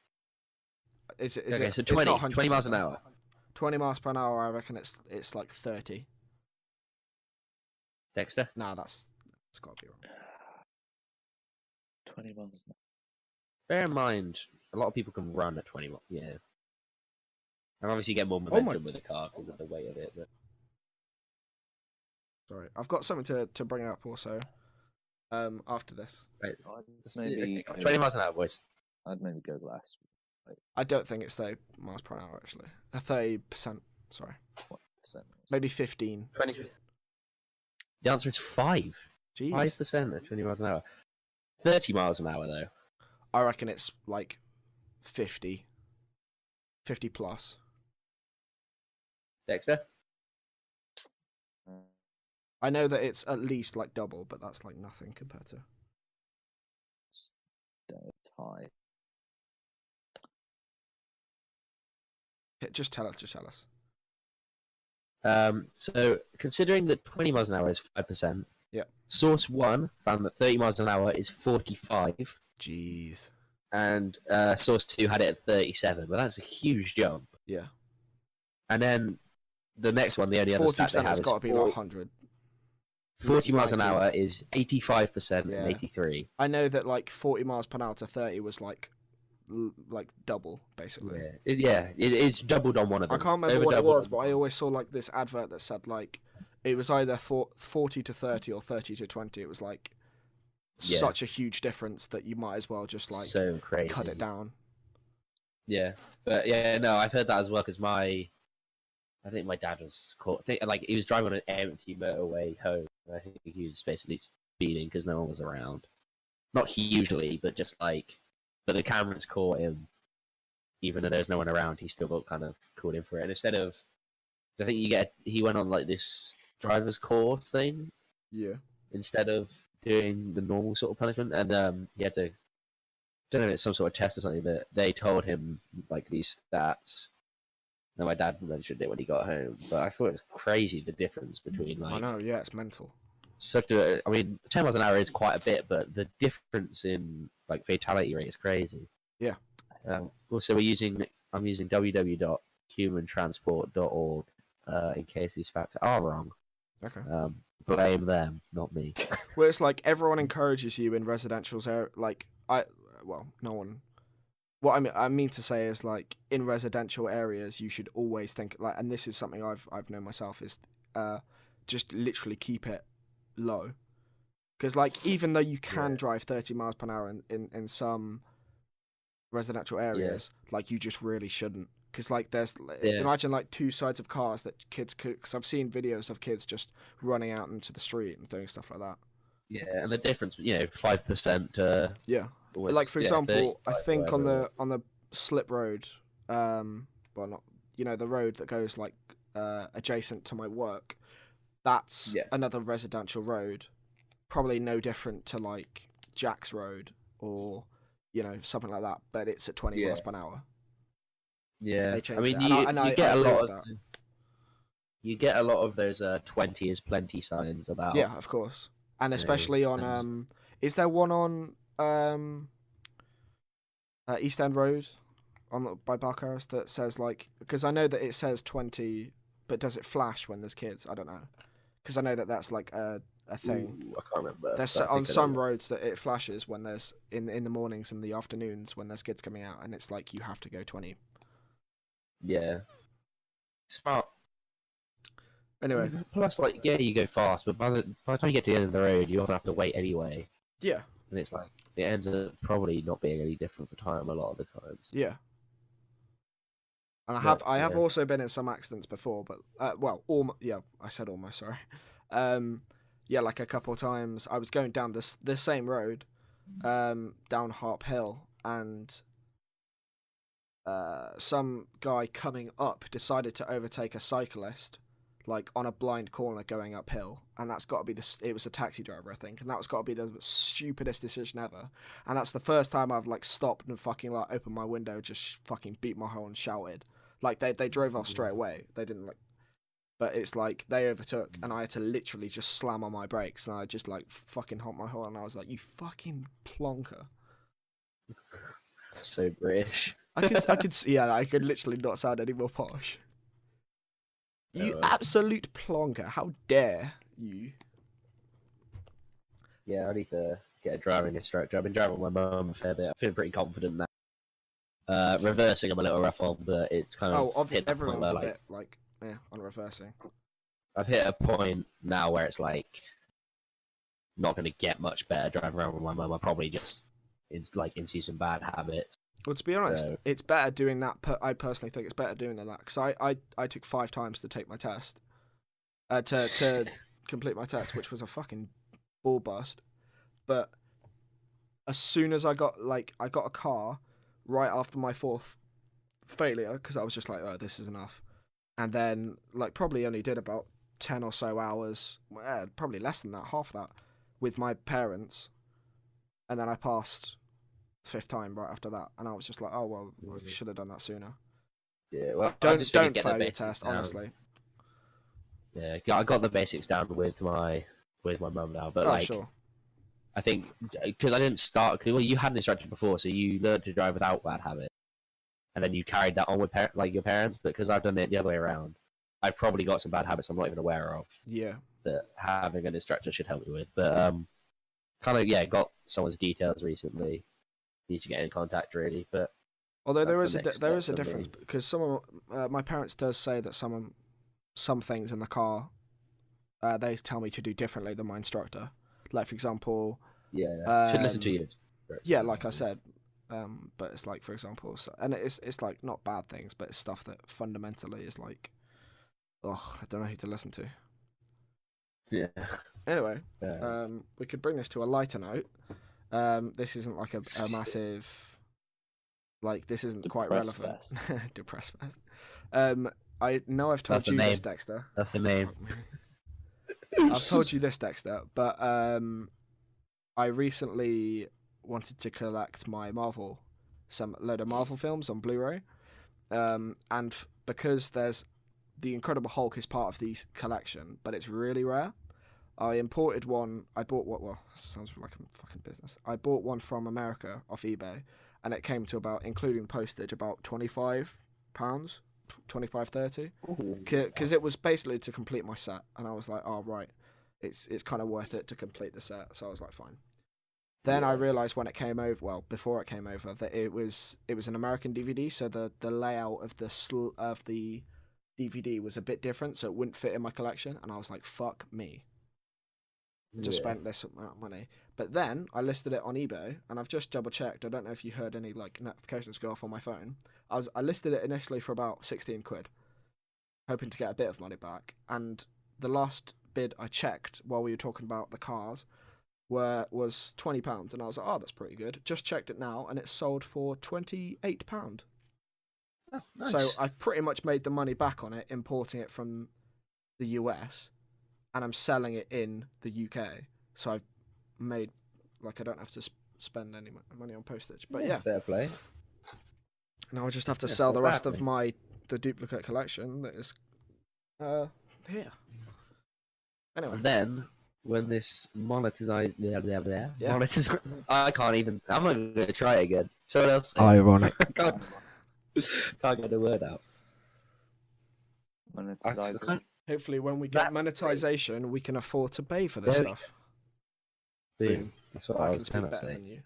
Is it? Okay, so 20 miles an hour. 20 miles per hour, I reckon it's like 30. Dexter? No, that's got to be wrong. 20 miles an hour. Bear in mind, a lot of people can run at 20 miles. Yeah. And obviously you get more momentum with a car because of the weight of it. But... Sorry, I've got something to bring up also after this. Right. Maybe 20 miles an hour, boys. I'd maybe go less. I don't think it's 30 miles per hour, actually. 30%, sorry. 20%. Maybe 15. 20. The answer is 5. Jeez. 5% at 20 miles an hour. 30 miles an hour, though. I reckon it's like 50. 50 plus. Dexter? I know that it's at least like double, but that's like nothing compared to... It's high. Just tell us. So, considering that 20 miles an hour is 5%, yeah. Source 1 found that 30 miles an hour is 45. Jeez. And Source 2 had it at 37, but that's a huge jump. Yeah. And then the next one, the only other stat they have has is got to be like 100. 40 miles an hour is 85% and 83. I know that like 40 miles per hour to 30 was like double, basically. Yeah, it is doubled on one of them. I can't remember what it was, but I always saw like this advert that said like it was either 40 to 30 or 30 to 20. It was like such a huge difference that you might as well just like so crazy. Cut it down. Yeah, but no, I've heard that as well because I think my dad was caught. Like he was driving on an empty motorway home. I think he was basically speeding because no one was around. Not hugely, but just like. But the cameras caught him, even though there's no one around. He still got kind of caught in for it. And instead of, I think he went on like this driver's course thing. Yeah. Instead of doing the normal sort of punishment, and he had to. I don't know if it's some sort of test or something, but they told him like these stats. And my dad mentioned it when he got home, but I thought it was crazy the difference between like. I know, yeah, it's mental. 10 miles an hour is quite a bit, but the difference in like fatality rate is crazy. Yeah. Also, I'm using www.humantransport.org in case these facts are wrong. Okay. Blame them, not me. Well, it's like everyone encourages you in residential no one. What I mean to say is like in residential areas, you should always think like, and this is something I've known myself is, just literally keep it low, because like even though you can drive 30 miles per hour in some residential areas, like you just really shouldn't, because like there's imagine like two sides of cars that kids could, because I've seen videos of kids just running out into the street and doing stuff like that. Yeah, and the difference, 5%. Like for example, I think on the slip road, the road that goes like adjacent to my work. That's another residential road, probably no different to like Jack's Road or something like that, but it's at 20 miles per hour. Yeah, I mean you get a lot of you get a lot of those 20 is plenty signs about. Yeah, of course, and especially on is there one on East End Road by Buckhurst that says like, because I know that it says 20, but does it flash when there's kids? I don't know. Because I know that that's like a thing. Ooh, I can't remember. There's on some roads that it flashes when there's in the mornings and the afternoons when there's kids coming out, and it's like you have to go 20. Yeah. Smart. Anyway. Plus, like, you go fast, but by the time you get to the end of the road, you often have to wait anyway. Yeah. And it's like it ends up probably not being any different for time a lot of the times. Yeah. And I have also been in some accidents before, but I said almost, sorry. Like a couple of times I was going down this same road, down Harp Hill, and some guy coming up decided to overtake a cyclist, like on a blind corner going uphill, and that's got to be it was a taxi driver, I think, and that was got to be the stupidest decision ever. And that's the first time I've like stopped and fucking like opened my window, just fucking beat my horn and shouted. Like they drove off straight away. They didn't like, But it's like they overtook, and I had to literally just slam on my brakes, and I just like fucking honked my horn, and I was like, "You fucking plonker!" So British. I could literally not sound any more posh. You absolute plonker! How dare you? Yeah, I need to get a driving instructor. I've been driving with my mum a fair bit. I feel pretty confident now. Reversing, I'm a little rough on, but it's kind of hit the point where, a bit like on reversing. I've hit a point now where it's like not going to get much better driving around with my mum. I probably just into some bad habits. Well, to be honest, it's better doing that. I personally think it's better doing that because I took 5 times to take my test, to complete my test, which was a fucking ball bust. But as soon as I got a car right after my 4th failure, because I was just like, oh, this is enough. And then probably only did about 10 or so hours, probably less than that, half that, with my parents. And then I passed 5th time right after that, and I was just like, oh well, we should have done that sooner. Yeah, well, don't fail your test, honestly. Yeah, I got the basics down with my mum now, but sure. I think because I didn't start. Well, you had an instructor before, so you learned to drive without bad habits, and then you carried that on with your parents. But because I've done it the other way around, I've probably got some bad habits I'm not even aware of. Yeah. That having an instructor should help me with, but got someone's details recently. Need to get in contact really, but although there is a difference because my parents does say that some things in the car they tell me to do differently than my instructor. Like for example, should listen to you. Yeah, like I said, but it's like for example, and it's like not bad things, but it's stuff that fundamentally is like, I don't know who to listen to. Yeah. Anyway, we could bring this to a lighter note. This isn't like a massive, this isn't quite relevant. Depressed fest. I know I've told you this, Dexter. That's the name. I've told you this, Dexter, but I recently wanted to collect my load of Marvel films on Blu-ray, and because there's the Incredible Hulk is part of the collection, but it's really rare. I imported one. I bought what? Well, sounds like a fucking business. I bought one from America off eBay, and it came to about, including postage, about £25, 25-30, because it was basically to complete my set, and I was like, oh right, it's kind of worth it to complete the set. So I was like, fine. Then I realised before it came over, that it was an American DVD, so the layout of the DVD was a bit different, so it wouldn't fit in my collection, and I was like, fuck me. Just spent this amount of money. But then I listed it on eBay, and I've just double checked. I don't know if you heard any notifications go off on my phone. I listed it initially for about 16 quid, hoping to get a bit of money back. And the last bid I checked while we were talking about the cars was £20, and I was like, oh, that's pretty good. Just checked it now, and it's sold for £28. Oh, nice. So I've pretty much made the money back on it, importing it from the US. And I'm selling it in the UK, so I've made I don't have to spend any money on postage. But yeah, fair play. Now I just have to sell the rest of the duplicate collection that is here. Anyway, and then when this monetized, I can't even. I'm not even going to try it again. Someone else. Ironic. can't get the word out. Monetizing. Hopefully, when we get monetization, we can afford to pay for this stuff. Boom. That's what I was going to say.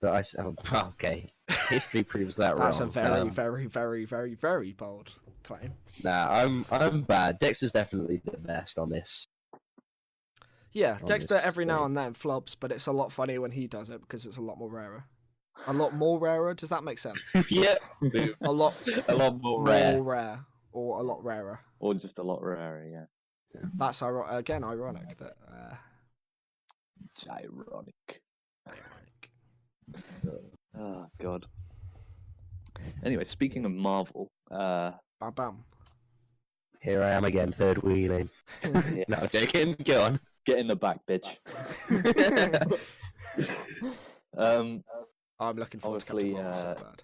But okay. History proves that wrong. That's a very, very, very, very, very bold claim. Nah, I'm bad. Dexter's definitely the best on this. Yeah, Dexter every now and then flops, but it's a lot funnier when he does it because it's a lot more rarer. A lot more rarer? Does that make sense? Yeah. a lot more rare. Rare. Or a lot rarer. Or just a lot rarer, yeah. That's again ironic. That ironic. Oh god. Anyway, speaking of Marvel, bam bam. Here I am again, third wheeling. Yeah. No, I'm joking. Go on. Get in the back, bitch. I'm looking forward to Captain Marvel so bad.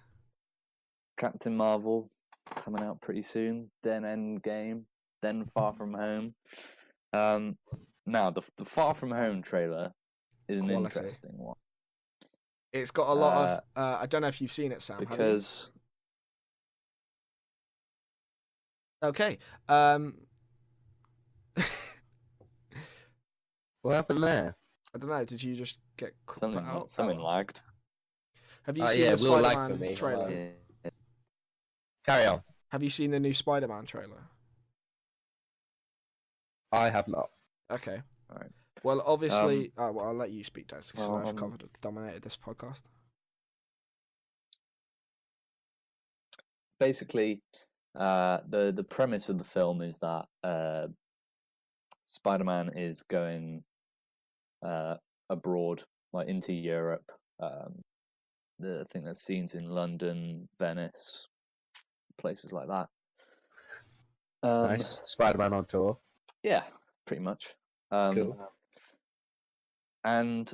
Captain Marvel coming out pretty soon. Then Endgame. then Far From Home. Now the Far From Home trailer is an interesting one. It's got a lot of. I don't know if you've seen it, Sam. Because. Okay. What happened there? I don't know. Did you just get cut out? Something lagged. Have you seen the Spider-Man trailer? Yeah. Carry on. Have you seen the new Spider-Man trailer? I have not. Okay. All right. Well, obviously, I'll let you speak, Dexter, because I've dominated this podcast. Basically, the premise of the film is that Spider-Man is going abroad, like into Europe. I think there's scenes in London, Venice, places like that. Nice. Spider-Man on tour. Yeah, pretty much. Cool. And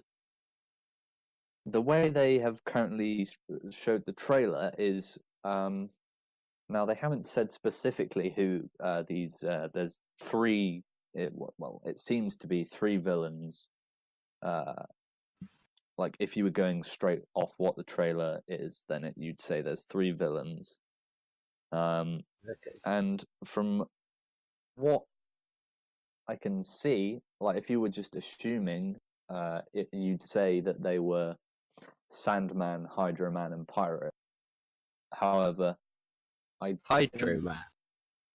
the way they have currently showed the trailer is, now they haven't said specifically who these. There's three. It seems to be three villains. Like if you were going straight off what the trailer is, then you'd say there's three villains. Okay. And from what I can see, like if you were just assuming, you'd say that they were Sandman, Hydro Man, and Pirate. However, Hydro Man.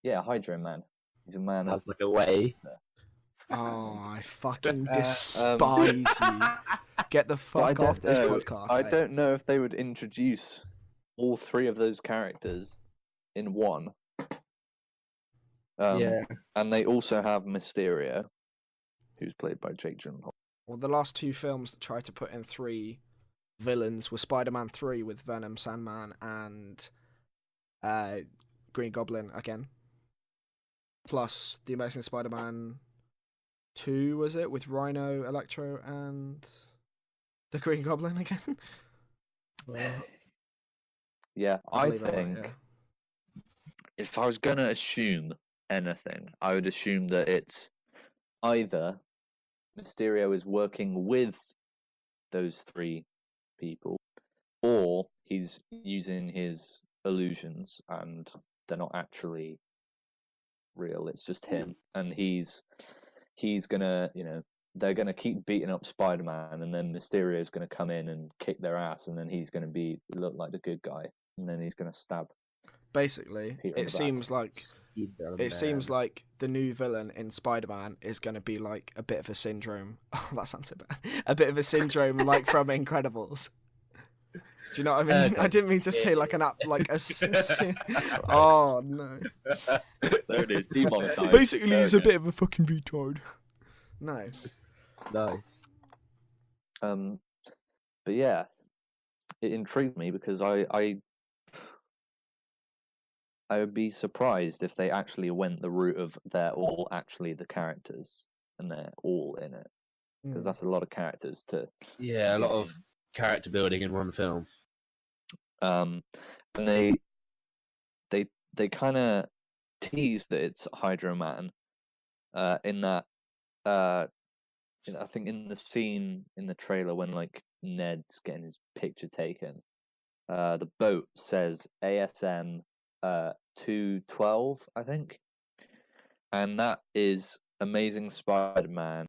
Yeah, Hydro Man. He's a man. Sounds like a way. Oh, I fucking despise you. Get the fuck off this podcast. I don't know if they would introduce all three of those characters in one. And they also have Mysterio, who's played by Jake Gyllenhaal. Well, the last two films that tried to put in three villains were Spider-Man 3 with Venom, Sandman, and Green Goblin again. Plus The Amazing Spider-Man 2, was it? With Rhino, Electro, and the Green Goblin again? Yeah, I think if I was going to assume anything, I would assume that it's either Mysterio is working with those three people, or he's using his illusions and they're not actually real, it's just him, and he's gonna, they're gonna keep beating up Spider-Man, and then Mysterio's gonna come in and kick their ass, and then he's gonna look like the good guy, and then he's gonna stab. Basically, it seems like the new villain in Spider-Man is going to be like a bit of a syndrome. Oh, that sounds so bad. A bit of a syndrome like from Incredibles. Do you know what I mean? I didn't mean to say like oh no. There it is. Demonetized. Basically, he's a bit of a fucking retard. No. Nice. But yeah, it intrigued me because I would be surprised if they actually went the route of they're all actually the characters and they're all in it, because that's a lot of characters to. Yeah, a lot of character building in one film. And they kind of tease that it's Hydro Man, in that, I think in the scene in the trailer when like Ned's getting his picture taken, the boat says ASM 212, I think, and that is Amazing Spider-Man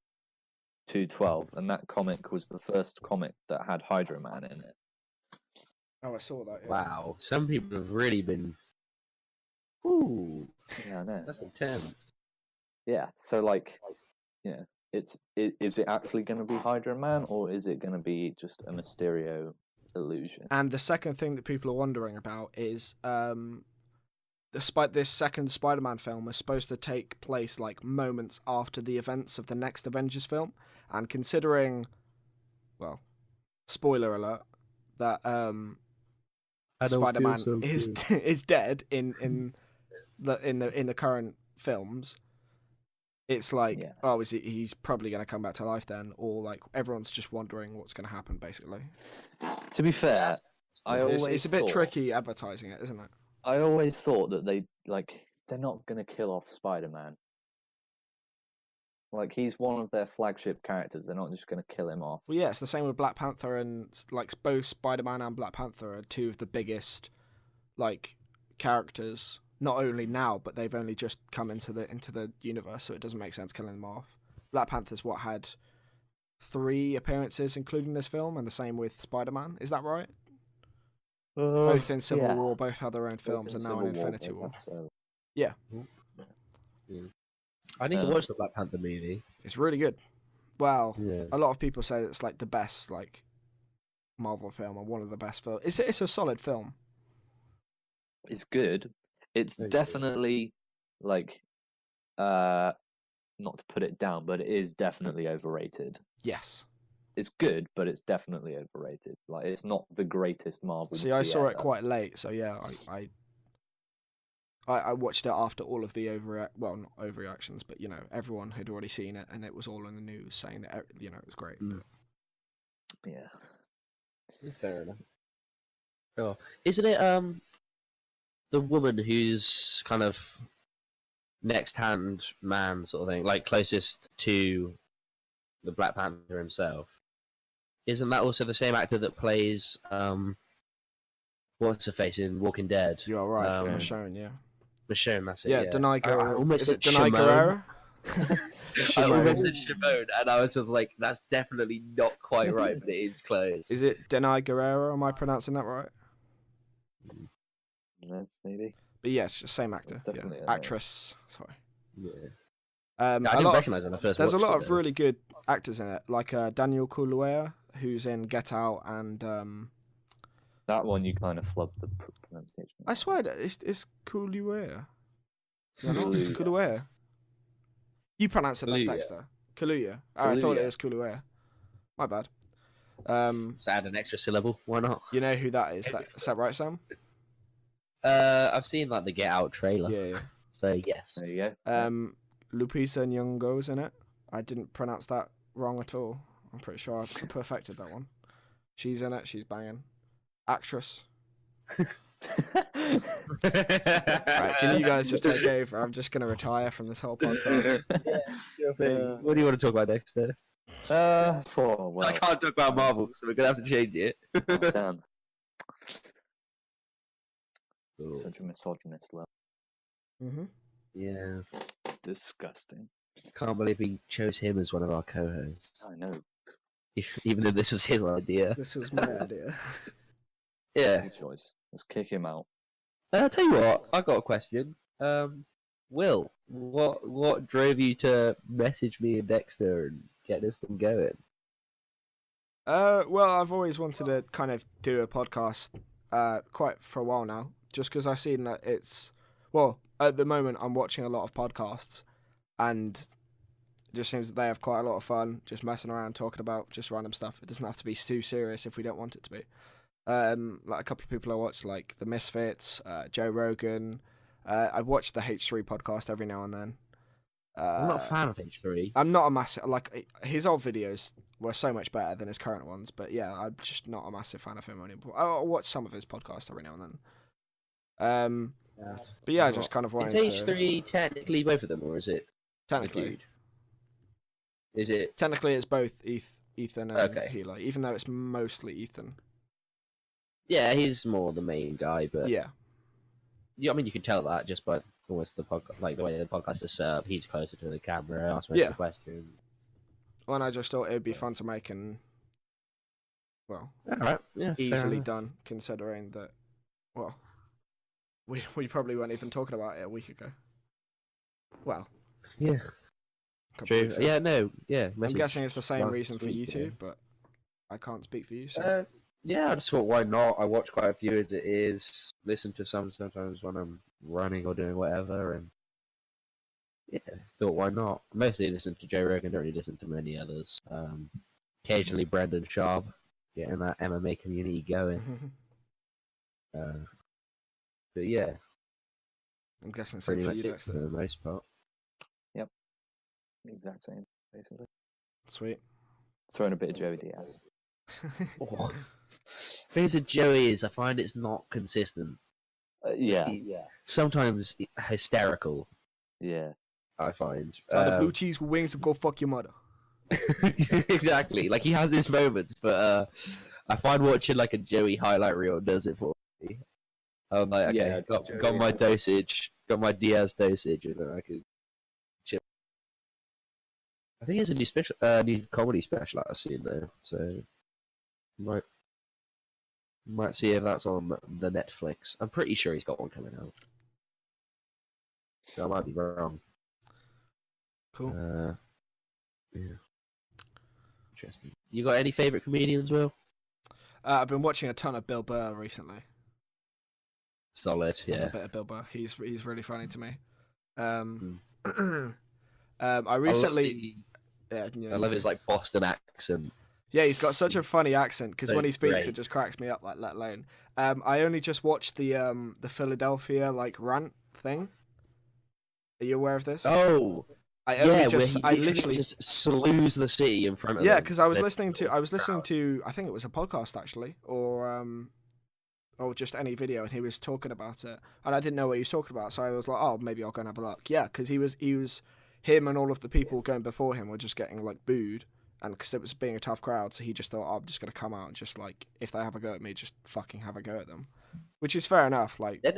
212, and that comic was the first comic that had Hydro Man in it. Oh, I saw that. Yeah. Wow, some people have really been. Ooh, yeah, I know. That's intense. Yeah, so like, is it actually going to be Hydro Man, or is it going to be just a Mysterio illusion? And the second thing that people are wondering about is, despite this second Spider-Man film is supposed to take place like moments after the events of the next Avengers film, and considering, well, spoiler alert, that Spider-Man is dead in the current films, it's like, he's probably going to come back to life then, or like everyone's just wondering what's going to happen basically. To be fair, it's a bit tricky advertising it, isn't it? I always thought that they, like, they're not going to kill off Spider-Man. Like, he's one of their flagship characters. They're not just going to kill him off. Well, yeah, it's the same with Black Panther, and like both Spider-Man and Black Panther are two of the biggest like characters. Not only now, but they've only just come into the universe, so it doesn't make sense killing them off. Black Panther's had 3 appearances, including this film, and the same with Spider-Man. Is that right? Both in Civil War, both had their own films, and now in Infinity War. So. Yeah. I need to watch the Black Panther movie. It's really good. Well, a lot of people say it's like the best like Marvel film, or one of the best films. It's a solid film. It's good. It's definitely like, not to put it down, but it is definitely overrated. Yes. It's good, but it's definitely overrated. Like, it's not the greatest Marvel movie. See, I saw it quite late, so yeah, I watched it after all of the not overreactions, but everyone had already seen it, and it was all in the news saying that it was great. Mm. Yeah. Fair enough. Oh, isn't it the woman who's kind of next hand man sort of thing, like closest to the Black Panther himself? Isn't that also the same actor that plays what's her face in Walking Dead? You are right, Michonne, yeah. Michonne, that's it. Yeah, Denai Guerrero. Is it Denai Guerrero? I almost said Shimon, and I was just like, that's definitely not quite right, but it is close. Is it Denai Guerrero? Am I pronouncing that right? No, maybe. But yes, same actor. Definitely Actress. Sorry. Yeah. I didn't recognize it when I first There's a watched lot it, of really good actors in it, like Daniel Kaluuya, who's in Get Out, and that one you kind of flubbed the pronunciation. I swear that it's Kaluuya. Kaluuya. You pronounce it like Dexter. Kaluuya. Oh, I thought it was Kaluuya. My bad. Let's add an extra syllable. Why not? You know who that is? Is that right, Sam? I've seen like the Get Out trailer. Yeah. So yes. There you go. Lupita Nyong'o's in it. I didn't pronounce that wrong at all. I'm pretty sure I perfected that one. She's in it. She's banging. Actress. Right, can you guys just take over? I'm just going to retire from this whole podcast. What do you want to talk about next? Well, I can't talk about Marvel, so we're going to have to change it. Damn. Such a misogynist, love. Mm-hmm. Yeah. Disgusting. Can't believe he chose him as one of our co-hosts. I know. Even though this was his idea. This was my idea. Yeah. Good choice. Let's kick him out. I'll tell you what, I got a question. Will, what drove you to message me and Dexter and get this thing going? Well, I've always wanted to kind of do a podcast quite for a while now, just because I've seen that at the moment I'm watching a lot of podcasts, and it just seems that they have quite a lot of fun just messing around, talking about just random stuff. It doesn't have to be too serious if we don't want it to be. Like a couple of people I watch, like the Misfits, Joe Rogan. I watch the H3 podcast every now and then. I'm not a fan of H3. I'm not a massive, like, his old videos were so much better than his current ones, but yeah, I'm just not a massive fan of him anymore. I'll watch some of his podcasts every now and then. But yeah, I just kind of wanted to... Is H3 technically both of them, or is it... Technically. Is it... Technically, it's both Ethan and Hilo, even though it's mostly Ethan. Yeah, he's more the main guy, but... Yeah. I mean, you can tell that just by almost the podcast, like the way the podcast is set up. He's closer to the camera, asks most of the questions. Well, and I just thought it would be fun to make, and yeah, easily done, considering that, we probably weren't even talking about it a week ago. Well, yeah, true. Yeah, no, yeah. I'm guessing it's the same reason for you two, but I can't speak for you. So. Yeah, I just thought, why not? I watch quite a few as it is. Listen to some sometimes when I'm running or doing whatever, and yeah, thought, why not? Mostly listen to Joe Rogan, don't really listen to many others. Occasionally Brendan Schaub, getting that MMA community going. But yeah, I'm guessing same for you, Dexter. For the most part. Yep, exact same, basically. Sweet. Throwing a bit of Joey Diaz. Things with Joey is, I find it's not consistent. Yeah. Sometimes hysterical. Yeah. I find. So the blue cheese with wings will go fuck your mother. Exactly. Like he has his moments, but I find watching like a Joey highlight reel does it for me. I'm like, okay, got my dosage, got my Diaz dosage, and then I can chill. I think it's a new comedy special I've seen though, so might see if that's on the Netflix. I'm pretty sure he's got one coming out. I might be wrong. Cool. Yeah. Interesting. You got any favourite comedians, Will? I've been watching a ton of Bill Burr recently. Solid, yeah. A bit of Bill Burr. He's really funny to me. I recently... I love his like Boston accent. Yeah, he's got such a funny accent because when he speaks, great. It just cracks me up. Like, let alone. I only just watched the Philadelphia like rant thing. Are you aware of this? Oh, I literally just slews the city in front of yeah, them. because I was listening to I think it was a podcast actually, or just any video, and he was talking about it, and I didn't know what he was talking about, so I was like, oh, maybe I'll go and have a look. Yeah, because he was him and all of the people going before him were just getting like booed, and because it was being a tough crowd, so he just thought, oh, I'm just gonna come out and just like, if they have a go at me, just fucking have a go at them, which is fair enough. Like they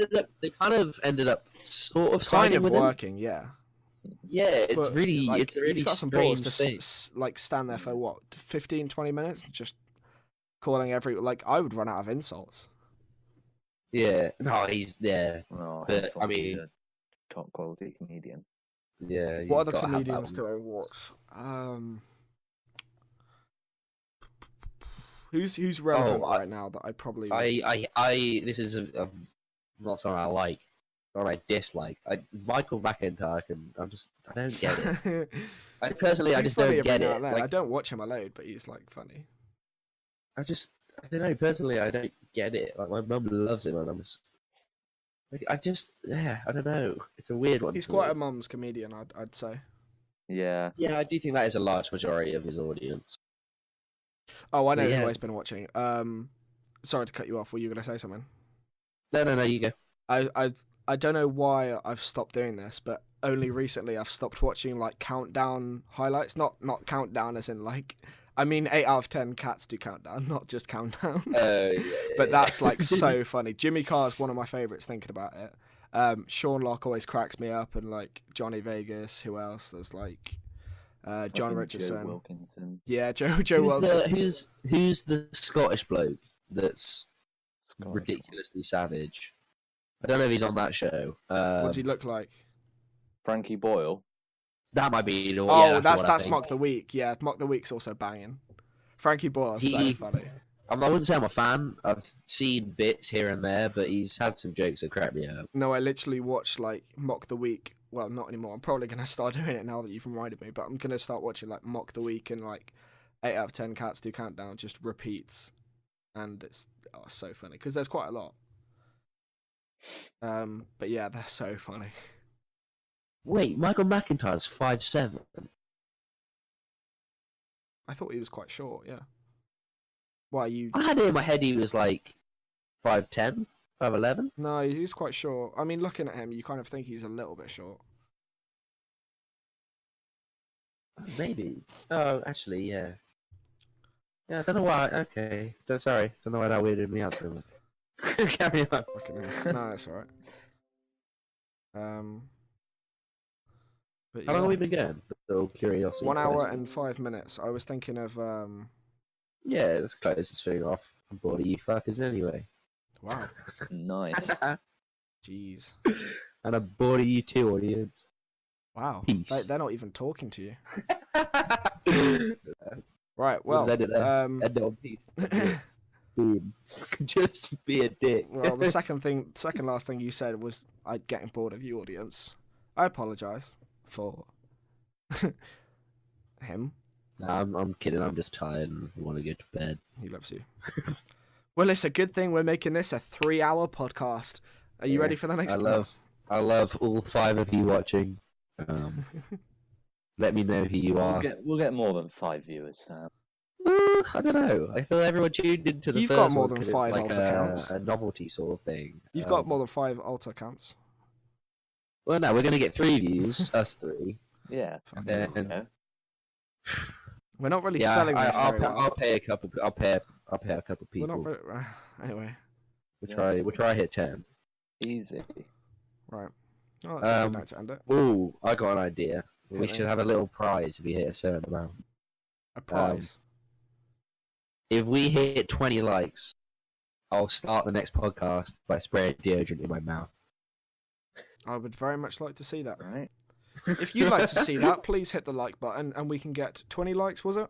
kind of ended up sort of kind of with working, yeah. Yeah, it's But, really like, it's a really he's got some balls strange to thing. like stand there for what 15, 20 minutes, just calling like I would run out of insults. Yeah, no, he's Oh, but I mean, top quality comedian. yeah. What other comedians do I watch? Who's relevant right now that I probably this is not something I like, or I dislike. Michael McIntyre, I don't get it. I just don't get it. Like, I don't watch him a load, but he's like funny. I don't know. Personally, I don't get it. Like my mum loves him, and I don't know. It's a weird one. He's quite a mum's comedian, I'd say. Yeah. Yeah, I do think that is a large majority of his audience. Oh, I know who I've been watching. Sorry to cut you off. Were you going to say something? No, you go. I don't know why I've stopped doing this, but only recently I've stopped watching like countdown highlights. Not countdown as in like, I mean 8 out of 10 cats do countdown, not just countdown. But that's like so funny. Jimmy Carr's one of my favourites thinking about it. Sean Locke always cracks me up, and like Johnny Vegas. Who else? There's like John Richardson. Joe Wilkinson. Yeah, Joe Wilkinson. Who's the Scottish bloke that's ridiculously savage? I don't know if he's on that show. What does he look like? Frankie Boyle. That might be. That's Mock the Week. Yeah, Mock the Week's also banging. Frankie Boyle's so funny. I wouldn't say I'm a fan. I've seen bits here and there, but he's had some jokes that crack me up. No, I literally watched like Mock the Week. Well, not anymore. I'm probably gonna start doing it now that you've reminded me. But I'm gonna start watching like Mock the Week, and like 8 out of 10 cats do countdown just repeats, and it's so funny because there's quite a lot. But yeah, they're so funny. Wait, Michael McIntyre's 5'7". I thought he was quite short. Yeah. Why you? I had it in my head he was like 5'10", 5'11". No, he's quite short. I mean, looking at him, you kind of think he's a little bit short. Maybe. Oh, actually, yeah. Yeah, I don't know why. Okay, sorry. Don't know why that weirded me out so much. Carry on. No, that's alright. How long have we been going? Little curiosity. 1 hour and 5 minutes. I was thinking of Yeah, let's close this thing off. I'm bored of you fuckers anyway. Wow. Nice. Jeez. And I'm bored of you too, audience. Wow. Peace. They're not even talking to you. Right. Well. End on peace. Boom. Just be a dick. Well, the second last thing you said was getting bored of you, audience. I apologise for him. No, I'm kidding. I'm just tired and want to go to bed. He loves you. Well, it's a good thing we're making this a 3-hour podcast. Are you ready for the next one? I love all 5 of you watching. Let me know who you are. We'll get more than 5 viewers, Sam. Woo! I don't know. I feel everyone tuned into the You've first got more one than 'cause 5 it's like alt accounts. a novelty sort of thing. You've got more than 5 alt accounts. Well, no, we're gonna get 3 views, us 3. Yeah. And then, You know. We're not really selling this very well. I'll pay a couple. I'll pay a couple We're people. not very... Anyway. We'll try hit 10. Easy. Right. Oh, that's a good night to end it. Ooh, I got an idea. We Hit me. should have a little prize if we hit a certain amount. A prize. If we hit 20 likes, I'll start the next podcast by spraying deodorant in my mouth. I would very much like to see that. Right. If you'd like to see that, please hit the like button and we can get 20 likes, was it?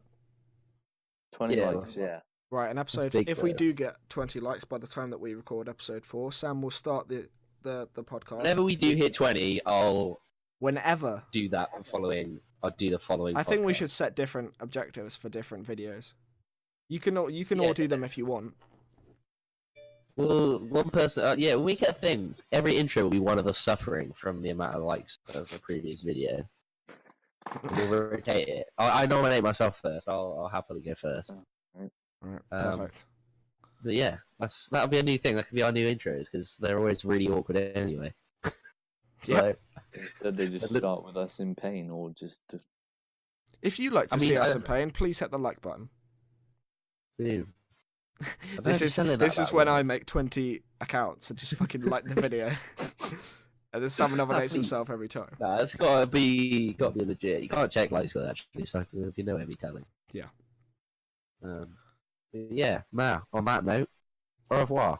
20 likes, yeah. Right, an episode. If we do get 20 likes by the time that we record episode 4, Sam will start the podcast. Whenever we do hit 20, I'll Whenever. do that following. I'll do the following. I think we should set different objectives for different videos. You can all do them if you want. Well, one person. When we get a thing, every intro will be one of us suffering from the amount of likes of a previous video. We'll rotate it. I nominate myself first. I'll happily go first. Right, perfect. But yeah, that'll be a new thing. That could be our new intros because they're always really awkward anyway. So, instead, they just start with us in pain, or just. If you like to see us in pain, please hit the like button. Dude. This is when I make 20 accounts and just fucking like the video, and then someone nominates himself every time. Nah, it's gotta be legit. You can't check likes though, actually, so you know every telling. Yeah. Yeah. Now, on that note, au revoir.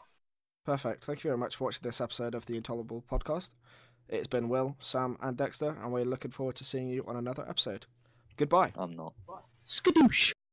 Perfect. Thank you very much for watching this episode of the Intolerable Podcast. It's been Will, Sam, and Dexter, and we're looking forward to seeing you on another episode. Goodbye. I'm not. Skadoosh.